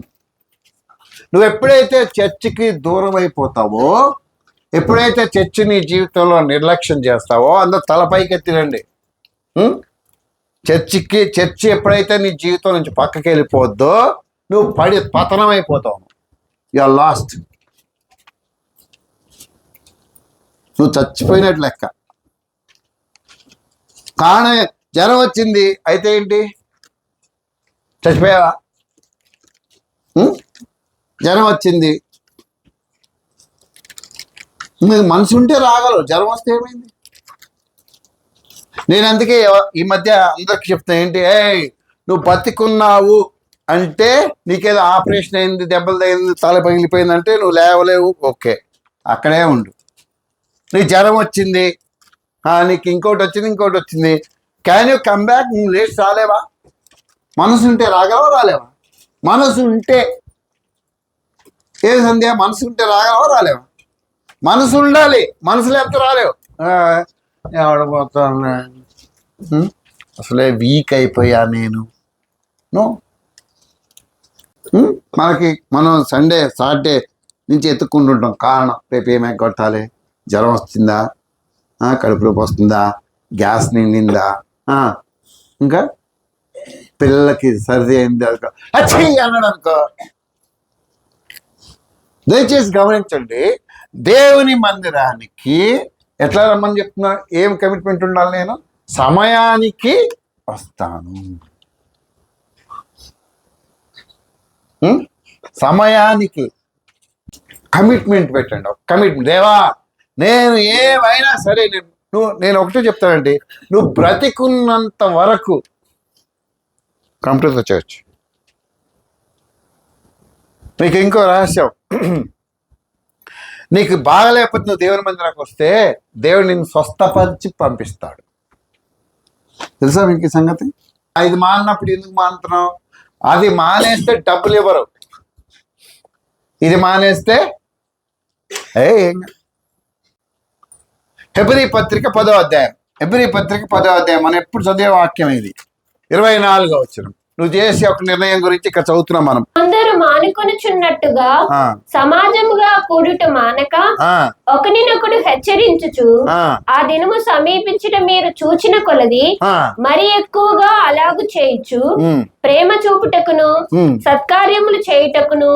నువ్వు ఎప్పుడైతే చర్చికి దూరం అయిపోతావో, ఎప్పుడైతే చర్చి నీ జీవితంలో నిర్లక్ష్యం చేస్తావో, అందరూ తలపైకి ఎత్తినండి. చర్చి ఎప్పుడైతే నీ జీవితం నుంచి పక్కకి వెళ్ళిపోద్దో, నువ్వు పతనం అయిపోతావు. You are lost. నువ్వు చచ్చిపోయినట్లు లెక్క. కారణం జ్వరం వచ్చింది అయితే ఏంటి? చచ్చిపోయావా? జ్వరం వచ్చింది, నీకు మనసు ఉంటే రాగలవు, జ్వరం వస్తే ఏమైంది? నేను అందుకే ఈ మధ్య అందరికి చెప్తాను, ఏంటి నువ్వు బతికున్నావు అంటే నీకేదో ఆపరేషన్ అయింది, దెబ్బలు తగిలింది, తల పగిలిపోయింది అంటే నువ్వు లేవలేవు, ఓకే అక్కడే ఉండు. నీకు జ్వరం వచ్చింది, నీకు ఇంకోటి వచ్చింది, క్యాన్ యూ కమ్ బ్యాక్? నువ్వు లేచి రాలేవా? మనసు ఉంటే రాగలవా రాలేవా? మనసు ఉంటే ఏ సంధ్య, మనసు ఉంటే రాగలవా రాలేవా? మనసు ఉండాలి, మనసు లేకపోతే రాలేవు. ఎవడపోతాను, అసలే వీక్ అయిపోయా నేను. నో, మనం సండే సాటర్డే నుంచి ఎత్తుక్కుంటుంటాం కారణం. రేపు ఏమైనా కొట్టాలి, జ్వరం వస్తుందా, కడుపు నొప్పి వస్తుందా, గ్యాస్ నిండిందా, ఇంకా పిల్లలకి సర్ది అయింది అన్నాడు అనుకో. దయచేసి గమనించండి, దేవుని మందిరానికి ఎట్లా రమ్మని చెప్తున్నాడు? ఏం కమిట్మెంట్ ఉండాలి? నేను సమయానికి వస్తాను. సమయానికి కమిట్మెంట్ పెట్టండి. కమిట్మెంట్. దేవా, నేను ఏమైనా సరే నేను ఒకటే చెప్తానండి, నువ్వు బ్రతికున్నంత వరకు కమ్ టు ద చర్చ్. నీకు ఇంకో రహస్యం, నీకు బాగలేకపోతే నువ్వు దేవుని మందిరానికి వస్తే దేవుడు నిన్ను స్వస్థపరిచి పంపిస్తాడు. తెలుసా మీకు ఈ సంగతి? ఇది మానినప్పుడు ఎందుకు మానుతున్నావు? అది మానేస్తే డబ్బులు ఇవ్వరు, ఇది మానేస్తే హెబ్రీ పత్రిక 10వ అధ్యాయం. హెబ్రీ పత్రిక 10వ అధ్యాయం మనం ఎప్పుడు చదివే వాక్యం ఇది. 24వ వచనం. నువ్వు చేసే ఒక నిర్ణయం గురించి ఇక్కడ చదువుతున్నాం మనం. అందరూ మానుకొనుచున్నట్టుగా సమాజముగా కూడుట మానక ఒకరినొకడు హెచ్చరించుచు ఆ దినము సమీపించడం మీరు చూచిన కొలది మరి ఎక్కువగా అలాగు చేయొచ్చు. ప్రేమ చూపుటకును సత్కార్యములు చేయుటకును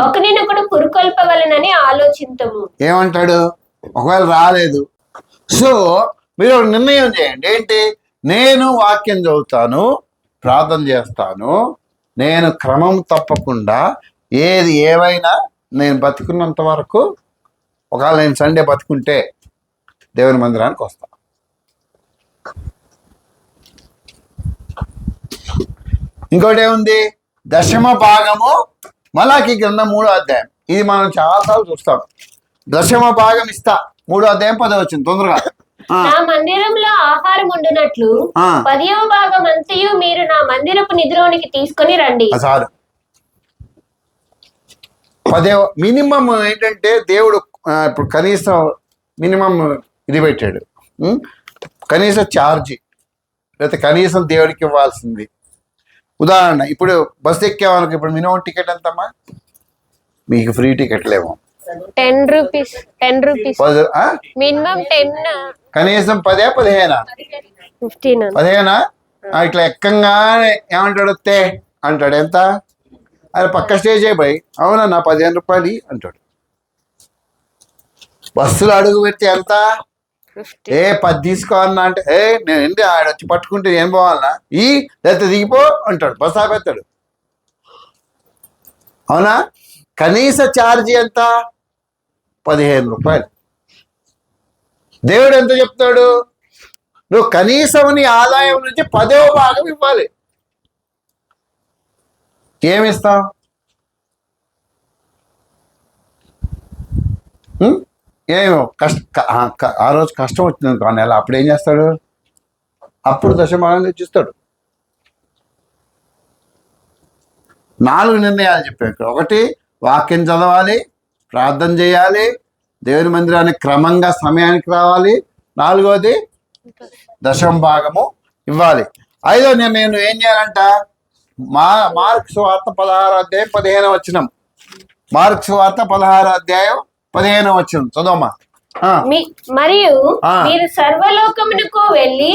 ఒకరినొకడు పురుకొల్పవలనని ఆలోచించము. ఏమంటాడు? ఒకవేళ రాలేదు, సో మీరు ఒక నిర్ణయం చేయండి. ఏంటి? నేను వాక్యం చదువుతాను, ప్రార్థన చేస్తాను, నేను క్రమం తప్పకుండా ఏది ఏవైనా నేను బతుకున్నంత వరకు, ఒకవేళ నేను సండే బతుకుంటే దేవుని మందిరానికి వస్తాను. ఇంకోటి ఏముంది? దశమ భాగము. మలాకి గ్రంథం 3వ అధ్యాయం. ఇది మనం చాలాసార్లు చూస్తాం. దశమ భాగం ఇస్తా. 3వ అధ్యాయం 10వ వచనం. తొందరగా. నా మందిరంలో ఆహారం ఉండునట్లు 10వ భాగం అంతయు మీరు నా మందిరపు నిధిలోనికి తీసుకొని రండి. చాలు. 10వ మినిమం ఏంటంటే దేవుడు ఇప్పుడు కనీసం మినిమం ఇది పెట్టాడు, కనీసం ఛార్జీ, లేకపోతే కనీసం దేవుడికి ఇవ్వాల్సింది. ఉదాహరణ, ఇప్పుడు బస్సు ఎక్కేవాళ్ళకి ఇప్పుడు మినిమం టికెట్ ఎంతమ్మా? మీకు ఫ్రీ టికెట్లేమో 10 రూపీస్. మినిమం 10. కనీసం 10 15 15 ఇట్లా ఎక్కంగానే ఏమంటాడు? అంటాడు. ఎంత? అది పక్క స్టేజ్ అయిపోయి, అవునన్నా 15 రూపాయలు అంటాడు. బస్సులు అడుగు పెడితే ఎంత? 10 తీసుకోవాలన్నా అంటే నేను ఏంటి ఆడొచ్చి పట్టుకుంటే ఏం పోవాలన్నా లేకపోతే దిగిపో అంటాడు. బస్సు ఆపేస్తాడు. అవునా? కనీస ఛార్జీ ఎంత? 15 రూపాయలు. దేవుడు ఎంత చెప్తాడు? నువ్వు కనీసం నీ ఆదాయం నుంచి 10వ భాగం ఇవ్వాలి. ఏమిస్తావు? ఏమో ఆ రోజు కష్టం వచ్చింది ఆ నెల, అప్పుడు ఏం చేస్తాడు? అప్పుడు దశభాగం తెచ్చిస్తాడు. 4 నిర్ణయాలు చెప్పాను ఇక్కడ. 1, వాక్యం చదవాలి, ప్రార్థన చేయాలి, దేవుని మందిరానికి క్రమంగా సమయానికి రావాలి. 4వది దశమ భాగము ఇవ్వాలి. 5వ నిర్ణయం నువ్వు ఏం చేయాలంట? మార్కు సువార్త 16వ అధ్యాయం 15వ వచనం. మార్కు సువార్త 16వ అధ్యాయం 15వ వచనం చదవమ్మా. మరియు మీరు సర్వలోకమునకు వెళ్ళి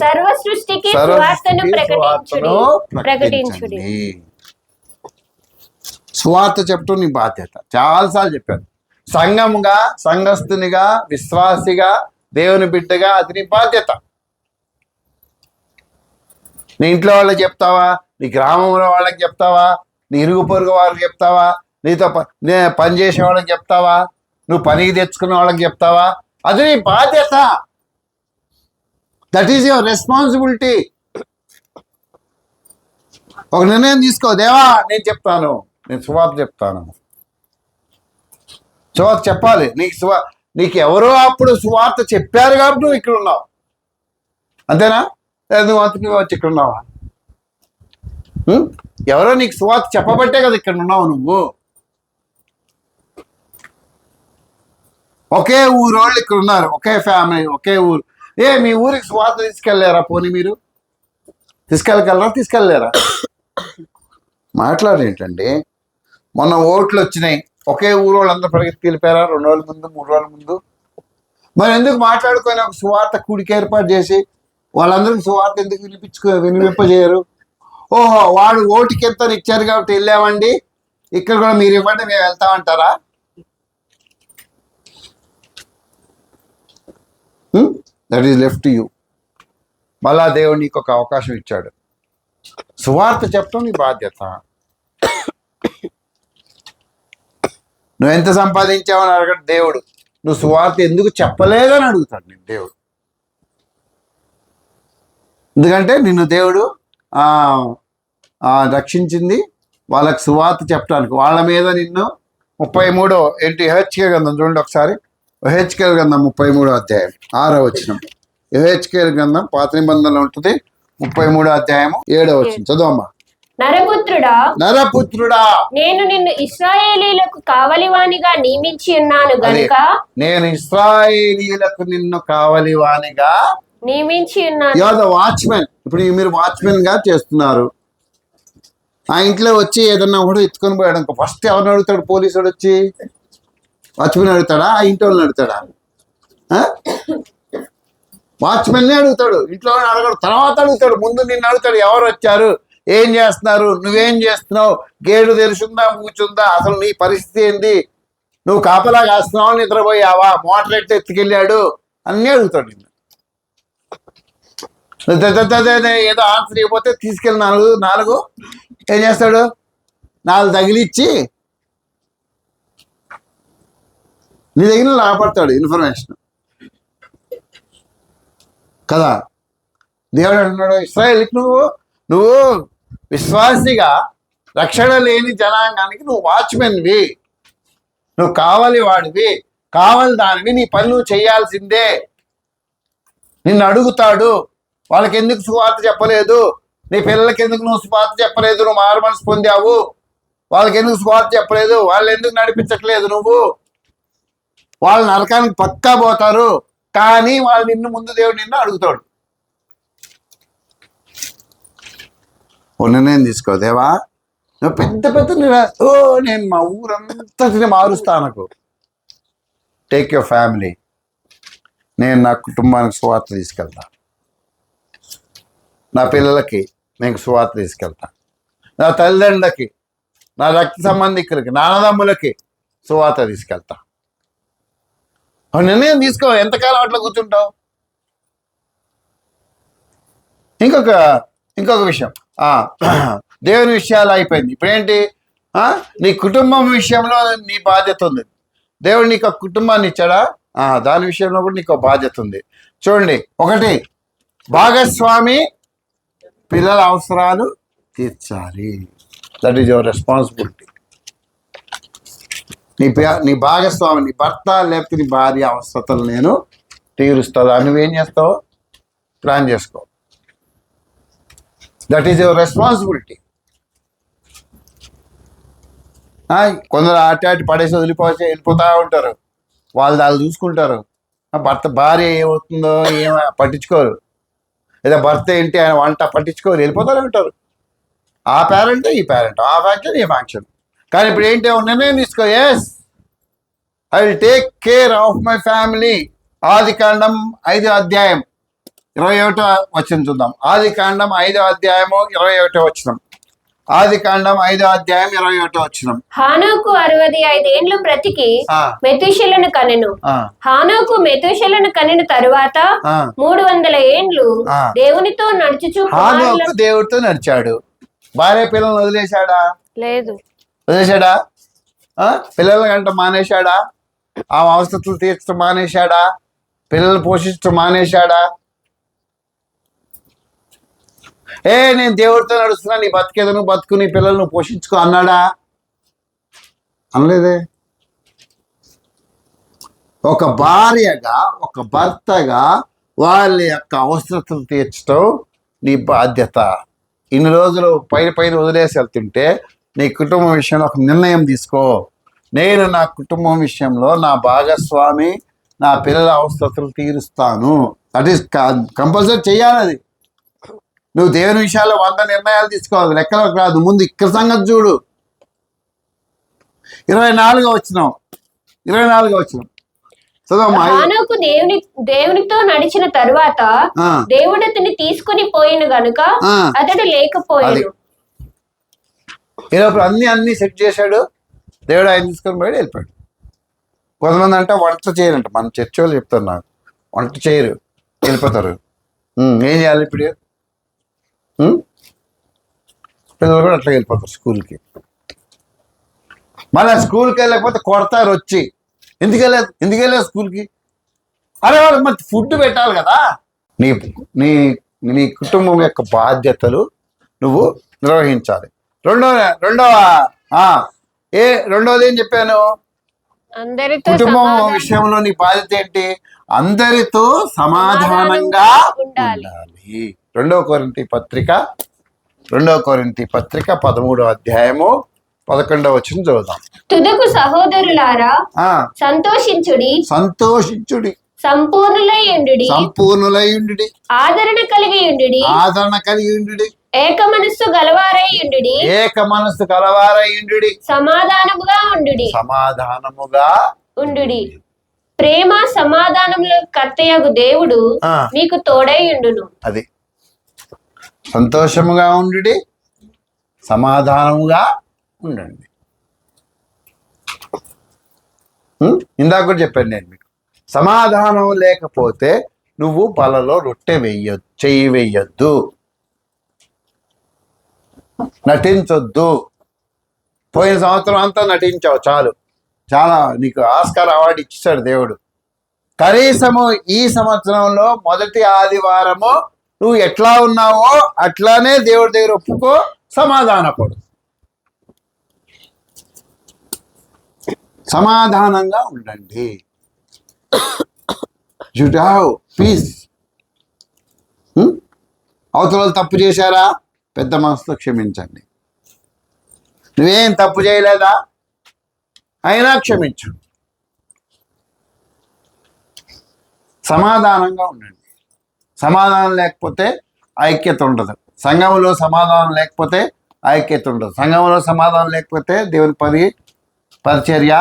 సర్వ సృష్టికి సువార్తను ప్రకటించుడి. సువార్త చెప్పడం నీ బాధ్యత. చాలాసార్లు చెప్పాను. సంఘముగా, సంఘస్థునిగా, విశ్వాసిగా, దేవుని బిడ్డగా అది నీ బాధ్యత. నీ ఇంట్లో వాళ్ళకి చెప్తావా? నీ గ్రామంలో వాళ్ళకి చెప్తావా? నీ ఇరుగు పొరుగు వాళ్ళకి చెప్తావా? నీతో పని చేసే వాళ్ళకి చెప్తావా? నువ్వు పనికి తెచ్చుకున్న వాళ్ళకి చెప్తావా? అది నీ బాధ్యత. That is your responsibility. ఒక నిర్ణయం తీసుకో. దేవా, నేను చెప్తాను, నేను సువార్త చెప్తాను. సువార్త చెప్పాలి. నీకు ఎవరో అప్పుడు సువార్త చెప్పారు కాబట్టి నువ్వు ఇక్కడ ఉన్నావు. అంతేనా? నువ్వు వచ్చి ఇక్కడ ఉన్నావా? ఎవరో నీకు సువార్త చెప్పబట్టే కదా ఇక్కడ ఉన్నావు నువ్వు. ఒకే ఊరు వాళ్ళు ఇక్కడ ఉన్నారు, ఒకే ఫ్యామిలీ, ఒకే ఊరు. మీ ఊరికి సువార్త తీసుకెళ్ళారా? పోనీ మీరు తీసుకెళ్ళగలరా? తీసుకెళ్ళలేరా? మాట్లాడేంటండి? మొన్న ఓట్లు వచ్చినాయి, ఒకే ఊరు వాళ్ళందరూ పరిగెత్తి వెళ్ళిపోయారా 2 రోజుల ముందు 3 రోజుల ముందు? మరి ఎందుకు మాట్లాడుకొని ఒక సువార్త కూడికి ఏర్పాటు చేసి వాళ్ళందరికీ సువార్త ఎందుకు వినిపింపజేయరు? ఓహో, వాడు ఓటుకి ఎంత ఇచ్చారు కాబట్టి వెళ్ళామండి, ఇక్కడ కూడా మీరు ఇవ్వండి మేము వెళ్తామంటారా? That is left you. మళ్ళా దేవుడు నీకు ఒక అవకాశం ఇచ్చాడు, సువార్త చెప్పడం నీ బాధ్యత. నువ్వు ఎంత సంపాదించావని అడగడు దేవుడు, నువ్వు సువార్త ఎందుకు చెప్పలేదని అడుగుతాడు నేను దేవుడు. ఎందుకంటే నిన్ను దేవుడు రక్షించింది వాళ్ళకి సువార్త చెప్పడానికి. వాళ్ళ మీద నిన్ను 33 హెచ్కేల్ గ్రంథం చూడండి ఒకసారి. హెచ్కేల్ గ్రంథం 33వ అధ్యాయం 6వ వచనం. హెచ్కేల్ గ్రంథం పాత నిబంధనలో ఉంటుంది, 33వ అధ్యాయము 7వ వచనం. చదవమ్మా. నరపుత్రుడా, నేను నిన్ను ఇశ్రాయేలీలకు కావలివానిగా నియమించి ఉన్నాను గనుక, నేను ఇశ్రాయేలీలకు నిన్ను కావలివానిగా నియమించి ఉన్నాను. You are the watchman. ఇప్పుడు మీరు వాచ్మెన్ గా చేస్తున్నారు. ఆ ఇంట్లో వచ్చి ఏదన్నా కూడా ఎత్తుకొని పోయాడు అనుకో, ఫస్ట్ ఎవరిని అడుగుతాడు? పోలీసుడు వచ్చి వాచ్మెన్ అడుగుతాడా? ఆ ఇంట్లో అడుగుతాడా? వాచ్మెన్నే అడుగుతాడు, ఇంట్లో అడగడు. తర్వాత అడుగుతాడు, ముందు నిన్ను అడుగుతాడు, ఎవరు వచ్చారు, ఏం చేస్తున్నారు, నువ్వేం చేస్తున్నావు, గేడు తెరుచుందా మూచుందా, అసలు నీ పరిస్థితి ఏంది, నువ్వు కాపలా కాస్తున్నావు, నిద్రపోయావా, మోటార్ ఎట్టి ఎత్తుకెళ్ళాడు అన్నీ అడుగుతాడు నిన్ను. ఏదో ఆన్సర్ ఇవ్వకపోతే తీసుకెళ్ళి నాలుగు ఏం చేస్తాడు? 4 తగిలిచ్చి నీ దగ్గర లాపడతాడు ఇన్ఫర్మేషన్ కదా. దేవుడు అంటున్నాడు, ఇశ్రాయేలుకి నువ్వు విశ్వాసిగా రక్షణ లేని జనాంగానికి నువ్వు వాచ్మెన్వి, నువ్వు కావాలి వాడివి, కావాలి దానివి, నీ పని నువ్వు చేయాల్సిందే. నిన్ను అడుగుతాడు, వాళ్ళకి ఎందుకు సువార్త చెప్పలేదు, నీ పిల్లలకి ఎందుకు నువ్వు సువార్త చెప్పలేదు, నువ్వు మారు మనసు పొందావు, వాళ్ళకి ఎందుకు సువార్త చెప్పలేదు, వాళ్ళు ఎందుకు నడిపించట్లేదు, నువ్వు వాళ్ళు నరకానికి పక్కా పోతారు, కానీ వాళ్ళు నిన్ను ముందు దేవుడు నిన్ను అడుగుతాడు. నిర్ణయం తీసుకో దేవా, నువ్వు పెద్ద నేను మా ఊరంతటిని మారుస్తాను. టేక్ యువర్ ఫ్యామిలీ, నేను నా కుటుంబానికి సువార్త తీసుకెళ్తా, నా పిల్లలకి నేను సువార్త తీసుకెళ్తా, నా తల్లిదండ్రులకి, నా రక్త సంబంధికులకి, నాన్నదమ్ములకి సువార్త తీసుకెళ్తా. నిర్ణయం తీసుకో. ఎంతకాలం అట్లా కూర్చుంటావు? ఇంకొక విషయం, దేవుని విషయాలు అయిపోయింది. ఇప్పుడేంటి? నీ కుటుంబం విషయంలో నీ బాధ్యత ఉంది. దేవుడు నీకు ఒక కుటుంబాన్ని ఇచ్చాడా? దాని విషయంలో కూడా నీకు బాధ్యత ఉంది. చూడండి, 1 భాగస్వామి పిల్లల అవసరాలు తీర్చాలి. That is your responsibility. నీ భాగస్వామి, నీ భర్త లేకపోతే నీ భార్య అవసరతలు నేను తీరుస్తుందా? నువ్వేం చేస్తావు? ప్లాన్ చేసుకో. That is your responsibility. కొందరు అటు పడేసి వెళ్ళిపోతూ ఉంటారు, వాళ్ళు చూసుకుంటారు. భార్య ఏమవుతుందో పట్టించుకోరు, లేదా భర్త ఏంటి ఆయన వంట పట్టించుకోరు, వెళ్ళిపోతూనే ఉంటారు. ఆ పేరెంట్ ఈ పేరెంట్, ఆ ఫ్యాక్షన్ ఈ ఫ్యాక్షన్. కానీ ఇప్పుడు ఏంటి? నిర్ణయం తీసుకో. Yes, I will take care of my family. ఆదికాండం 5వ అధ్యాయం 21వ వచనం చూద్దాం. ఆదికాండం 5వ అధ్యాయము 21వ వచనం. ఆదికాండం 5వ అధ్యాయం 21వ వచనం. హానోకు 65 ఏండ్లు బ్రతికి మెతూషెలను కనెను. హానోకు మెతూషెలను కనిన తరువాత 300 ఏండ్లు దేవునితో నడుచుచు. హానోకు దేవుడితో నడిచాడు. భార్య పిల్లలను వదిలేశాడా? లేదు. వదిలేశాడా? పిల్లల గంట మానేశాడా? ఆ అవసరతలు తీర్చడం మానేశాడా? పిల్లలు పోషించడం మానేశాడా? నేను దేవుడితో నడుస్తున్నా, నీ బతికేదో నువ్వు బతుకు, నీ పిల్లలను పోషించుకో అన్నాడా? అనలేదే. ఒక భార్యగా, ఒక భర్తగా వాళ్ళ యొక్క అవసరతలు తీర్చడం నీ బాధ్యత. ఇన్ని రోజులు పైన వదిలేసి వెళ్తుంటే నీ కుటుంబం విషయంలో ఒక నిర్ణయం తీసుకో. నేను నా కుటుంబం విషయంలో నా భాగస్వామి, నా పిల్లల అవసరతలు తీరుస్తాను. దట్ ఈస్ కంపల్సరీ చెయ్యాలి. అది నువ్వు దేవుని విషయాల్లో 100 నిర్ణయాలు తీసుకోవాలి, లెక్కలకు రాదు. ముందు ఇక్కడ సంగతి చూడు. 24వ వచనం చదవమ్మా. హానోకు దేవునితో నడిచిన తరువాత దేవుడు అతన్ని తీసుకుని పోయిన గనుక అతడు లేకపోయాడు. ఈలోపు అన్ని సెట్ చేశాడు. దేవుడు ఆయన తీసుకొని పోయాడు, వెళ్ళిపోయాడు. కొంతమంది అంటే వంట చేయరంట. మన చర్చ్ వాళ్ళు చెప్తారు, నాకు వంట చేయరు, వెళ్ళిపోతారు. ఏం చేయాలి ఇప్పుడు? పిల్లలు కూడా అట్లా వెళ్ళిపోతారు స్కూల్కి. మళ్ళీ స్కూల్కి వెళ్ళకపోతే కొడతారు వచ్చి. ఎందుకు వెళ్ళలేదు స్కూల్కి? అరే వాళ్ళకి మంచి ఫుడ్ పెట్టాలి కదా. నీ నీ నీ కుటుంబం యొక్క బాధ్యతలు నువ్వు నిర్వహించాలి. రెండవది ఏం చెప్పాను? కుటుంబం విషయంలో నీ బాధ్యత ఏంటి? అందరితో సమాధానంగా ఉండాలి. 2 కొరింథీ పత్రిక 13వ అధ్యాయము 11వ వచనం చదువుదాం. తుదకు సహోదరులారా సంతోషించుడి సంపూర్ణులై ఉండుడి ఆదరణ కలిగి ఉండుడి ఏక మనస్సు గలవారై ఉండుడి సమాధానముగా ఉండుడి ప్రేమ సమాధానముల కర్తయగు దేవుడు మీకు తోడై ఉండును. అది సంతోషముగా ఉండుడి, సమాధానముగా ఉండండి. ఇందాక కూడా చెప్పాను నేను మీకు, సమాధానం లేకపోతే నువ్వు బలలో రొట్టె చెయ్యి వెయ్యొద్దు, నటించొద్దు. పోయిన సంవత్సరం అంతా నటించావు, చాలా నీకు ఆస్కార్ అవార్డు ఇచ్చాడు దేవుడు. కనీసము ఈ సంవత్సరంలో మొదటి ఆదివారము నువ్వు ఎట్లా ఉన్నావో అట్లానే దేవుడి దగ్గర ఒప్పుకో, సమాధానపడు, సమాధానంగా ఉండండి. You have peace. అవతల తప్పు చేశారా? పెద్ద మనసుతో క్షమించండి. నువ్వేం తప్పు చేయలేదా? అయినా క్షమించు. సమాధానంగా ఉండండి. సమాధానం లేకపోతే ఐక్యత ఉండదు. సంఘంలో సమాధానం లేకపోతే ఐక్యత ఉండదు. సంఘంలో సమాధానం లేకపోతే దేవుని పరిచర్య,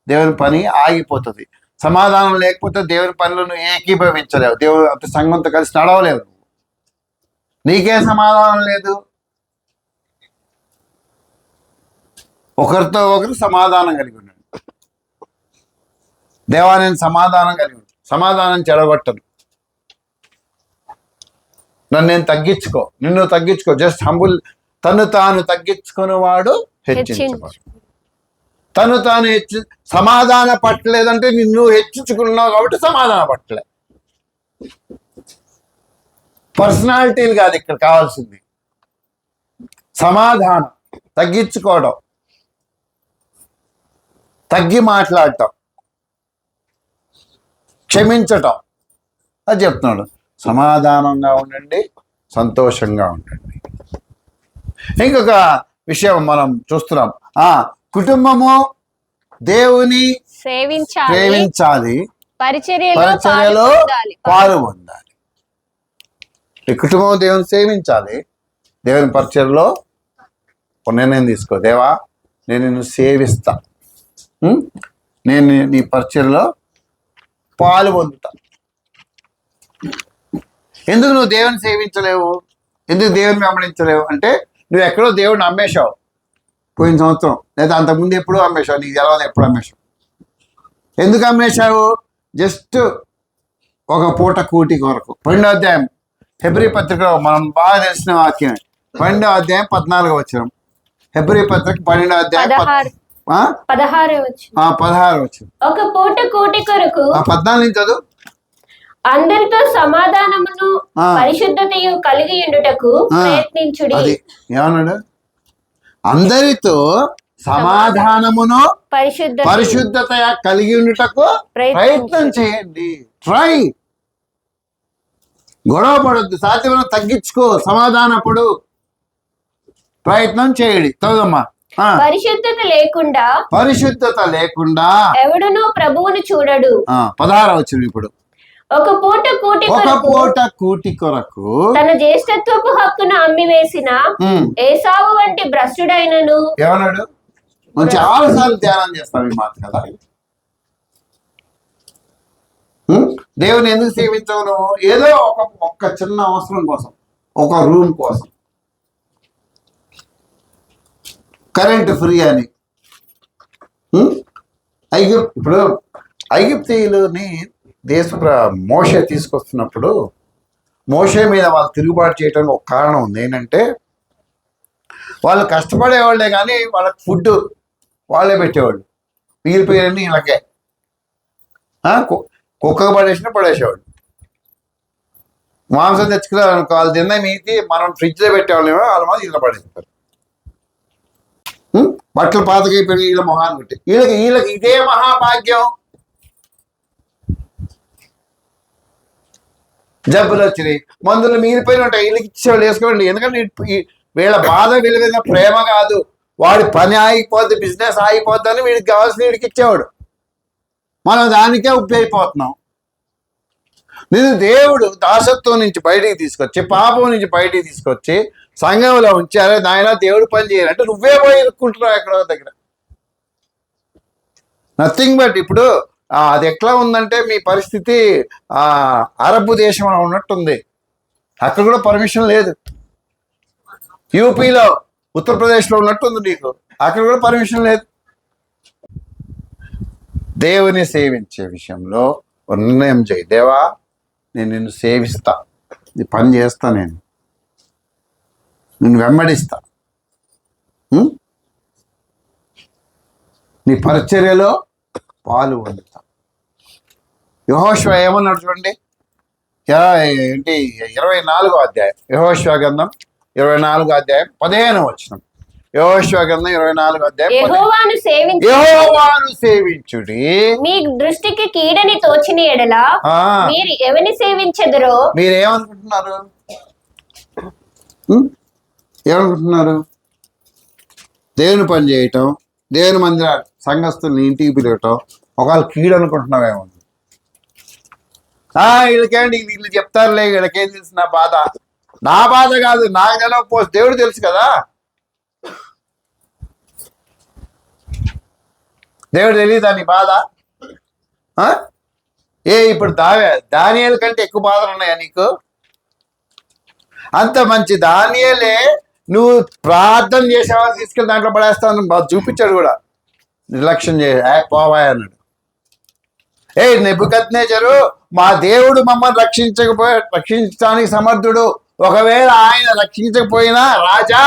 దేవుని పని ఆగిపోతుంది. సమాధానం లేకపోతే దేవుని పనులు నువ్వు ఏకీభవించలేవు. దేవుడు అంత సంఘంతో కలిసి నడవలేవు. నీకే సమాధానం లేదు. ఒకరితో ఒకరు సమాధానం కలిగి ఉండండి. దేవా నేను సమాధానం కలిగి ఉంటాను, సమాధానం చెడగొట్టను, నిన్ను తగ్గించుకో. Just humble. తను తాను తగ్గించుకునేవాడు హెచ్చించబడు. తను తాను సమాధాన పట్టలేదంటే నిన్ను హెచ్చించుకున్నావు కాబట్టి సమాధాన పట్టలే. పర్సనాలిటీలు కాదు ఇక్కడ కావాల్సింది, సమాధానం. తగ్గించుకోవడం, తగ్గి మాట్లాడటం, క్షమించటం, అది చెప్తున్నాడు. సమాధానంగా ఉండండి, సంతోషంగా ఉండండి. ఇంకొక విషయం మనం చూస్తున్నాం. కుటుంబము దేవుని సేవించాలి, పరిచర్యలో పాల్గొనాలి. ఈ కుటుంబం దేవుని సేవించాలి, దేవుని పరిచర్యలో నిర్ణయం తీసుకో. దేవా నేను నిన్ను సేవిస్తా, నేను నీ పరిచర్యలో పాలు పొందుతా. ఎందుకు నువ్వు దేవుని సేవించలేవు? ఎందుకు దేవుని వెంబడించలేవు అంటే నువ్వు ఎక్కడో దేవుడిని అమ్మేశావు పోయిన సంవత్సరం, లేదా అంతకుముందు ఎప్పుడూ అమ్మేశావు, నీకు తెలవదు ఎప్పుడు అమ్మేశావు. ఎందుకు అమ్మేశావు? జస్ట్ ఒక పూట కూటి కొరకు. 12వ అధ్యాయం హెబ్రీ పత్రికలో మనం బాగా తెలిసిన వాక్యం, 12వ అధ్యాయం 14వ వచనం. హెబ్రీ పత్రిక 12వ అధ్యాయం 16వ వచనం. ఒక పూట కూటి కొరకు 14 నుంచి చదువు. అందరితో సమాధానమును పరిశుద్ధతయు కలిగి ఉండుటకు ప్రయత్నించుడి. అది ఏమన్నాడు? అందరితో సమాధానమును పరిశుద్ధత కలిగి ఉండుటకు ప్రయత్నం చేయండి. ట్రై. గొడవ పడొద్దు, సాధ్యమైన తగ్గించుకో, సమాధానపడు, ప్రయత్నం చేయండి. చదువమ్మా. పరిశుద్ధత లేకుండా ఎవడునూ ప్రభువును చూడడు. 16వ వచనం. ఇప్పుడు ఒక పూట కూటి కొరకు తన జ్యేష్ఠత్వపు హక్కును అమ్మివేసిన ఏసావు వంటి భ్రష్టుడైనను ఏమన్నాడు? మనం చాలాసార్లు ధ్యానం చేస్తాం ఈ మాట కదా. దేవుని ఎందుకు సేవించవు నువ్వు? ఏదో ఒక్క చిన్న అవసరం కోసం, ఒక రూమ్ కోసం, కరెంట్ ఫ్రీ అని. ఇప్పుడు ఐగుప్తీయులని మోషే తీసుకొస్తున్నప్పుడు మోషే మీద వాళ్ళు తిరుగుబాటు చేయడానికి ఒక కారణం ఉంది. ఏంటంటే వాళ్ళు కష్టపడేవాళ్ళే కానీ వాళ్ళకి ఫుడ్ వాళ్ళే పెట్టేవాళ్ళు. మిగిలిపోయారని వీళ్ళకే కుక్కకు పడేసేవాడు. మాంసం తెచ్చుకున్నారనుకో, వాళ్ళు తిన్న మీది మనం ఫ్రిడ్జ్లో పెట్టేవాళ్ళేమో, వాళ్ళ మాది ఇలా పడేస్తారు. బట్టలు పాతకైపోయి వీళ్ళ మొహాన్ని పెట్టి వీళ్ళకి ఇదే మహాభాగ్యం. జబ్బులు వచ్చినాయి, మందులు మిగిలిపోయిన ఉంటాయి, వీళ్ళకి ఇచ్చేవాళ్ళు వేసుకోండి. ఎందుకంటే వీళ్ళ బాధ వీళ్ళ మీద ప్రేమ కాదు, వాడి పని ఆగిపోద్ది, బిజినెస్ ఆగిపోద్ది అని వీడికి కావాల్సిన వీడికి ఇచ్చేవాడు. మనం దానికే ఉపయోగపోతున్నాం. నేను దేవుడు దాసత్వం నుంచి బయటికి తీసుకొచ్చి, పాపం నుంచి బయటికి తీసుకొచ్చి సంఘంలో ఉంచారే నాయన దేవుడు పని చేయాలంటే నువ్వే పోయి ఇరుక్కుంటున్నావు ఎక్కడో దగ్గర. నథింగ్ బట్ ఇప్పుడు అది ఎట్లా ఉందంటే మీ పరిస్థితి అరబ్ దేశంలో ఉన్నట్టుంది. అక్కడ కూడా పర్మిషన్ లేదు. యూపీలో, ఉత్తరప్రదేశ్లో ఉన్నట్టుంది నీకు, అక్కడ కూడా పర్మిషన్ లేదు. దేవుని సేవించే విషయంలో నిర్ణయం చేయి. దేవా, నేను నిన్ను సేవిస్తా, నీ పని చేస్తా, నిన్ను వెంబడిస్తా, నీ పరిచర్యలో పాలు పొందుతా. యెహోషువ ఏమన్నాడు చూడండి, 24వ అధ్యాయం, యెహోషువ గ్రంథం 24వ అధ్యాయం 15వ వచనం. యెహోషువ గ్రంథం 24వ అధ్యాయం, యెహోవాను సేవించుడి, మీ దృష్టికి కీడని తోచిన ఎడల మీరు ఎవరిని సేవించెదరో. మీరేమనుకుంటున్నారు? దేవుని పని చేయటం, దేవుని మందిర సంఘస్థుల్ని ఇంటికి పిలవటం ఒకవేళ కీడు అనుకుంటున్నావేమో. వీళ్ళకేంటి, వీళ్ళు చెప్తారులే, వీళ్ళకేం తెలుసు నా బాధ. నా బాధ కాదు, నాకు తెలవకపోతే దేవుడు తెలుసు కదా. దేవుడు తెలియదా నీ బాధ? ఇప్పుడు దానియేలు కంటే ఎక్కువ బాధలు ఉన్నాయా నీకు? అంత మంచి దానియేలే నువ్వు ప్రార్థన చేసేవాళ్ళు తీసుకెళ్ళి దాంట్లో పడేస్తాను చూపించాడు కూడా. నిర్లక్ష్యం పోవా అన్నాడు. నెబుకద్నెజరు, మా దేవుడు మమ్మల్ని రక్షించడానికి సమర్థుడు. ఒకవేళ ఆయన రక్షించకపోయినా రాజా,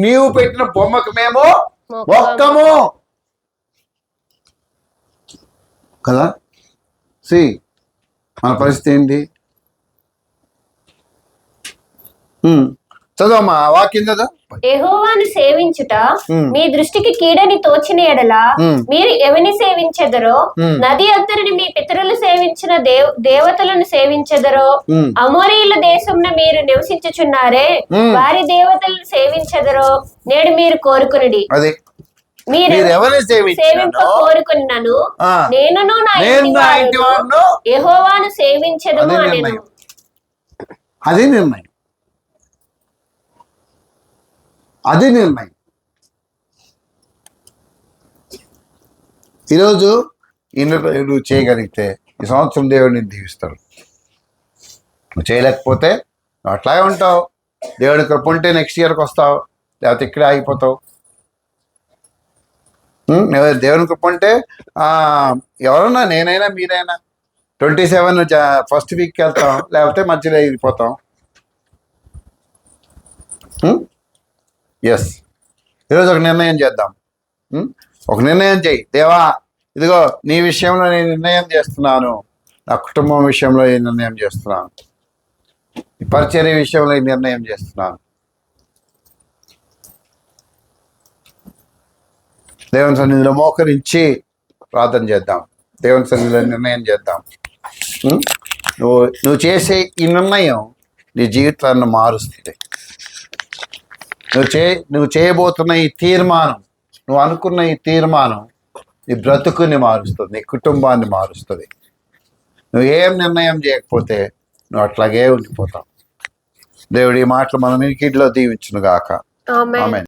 నీవు పెట్టిన బొమ్మకు మేము మొక్కము కదా. మన పరిస్థితి ఏంటి? చదవమ్మా వాక్యం చదువు. యెహోవాను సేవించుట మీ దృష్టికి కీడని తోచిన ఎడల మీరు ఎవరిని సేవించెదరో, నది అద్దరిని మీ పితరులు సేవించిన దేవతలను సేవించెదరో, అమోరీయుల దేశంలో మీరు నివసించుచున్నారే వారి దేవతలను సేవించెదరో నేడు మీరు కోరుకునుడి. మీరు ఎవరిని సేవింప కోరుకున్నాను, నేనును నా ఇంటి వారును యెహోవాను సేవించెదము అనెను. అది నిర్ణయం. ఈరోజు నువ్వు చేయగలిగితే ఈ సంవత్సరం దేవుడిని దీవిస్తాడు. నువ్వు చేయలేకపోతే నువ్వు అట్లాగే ఉంటావు. దేవుడి కృప ఉంటే నెక్స్ట్ ఇయర్కి వస్తావు, లేకపోతే ఇక్కడే ఆగిపోతావు. దేవుని కృప ఉంటే ఎవరన్నా, నేనైనా మీరైనా 27 ఫస్ట్ వీక్కి వెళ్తాం, లేకపోతే మధ్యలో వెళ్ళిపోతాం. ఎస్, ఈరోజు ఒక నిర్ణయం చేద్దాం. ఒక నిర్ణయం చేయి. దేవా, ఇదిగో నీ విషయంలో నేను నిర్ణయం చేస్తున్నాను, నా కుటుంబం విషయంలో ఈ నిర్ణయం చేస్తున్నాను, ఈ పరిచర్య విషయంలో ఈ నిర్ణయం చేస్తున్నాను. దేవుని సన్నిధిలో మోకరించి ప్రార్థన చేద్దాం. దేవుని సన్నిధిలో నిర్ణయం చేద్దాం. నువ్వు చేసే ఈ నిర్ణయం నీ జీవితాన్ని మారుస్తుంది. నువ్వు చేయబోతున్న ఈ తీర్మానం, నువ్వు అనుకున్న ఈ తీర్మానం నీ బ్రతుకుని మారుస్తుంది, నీ కుటుంబాన్ని మారుస్తుంది, నువ్వేం నిర్ణయం చేయకపోతే నువ్వు అట్లాగే ఉండిపోతావు. దేవుడి మాటలు మన వినికిడిలో దీవించును గాక. ఆమేన్. ఆమేన్.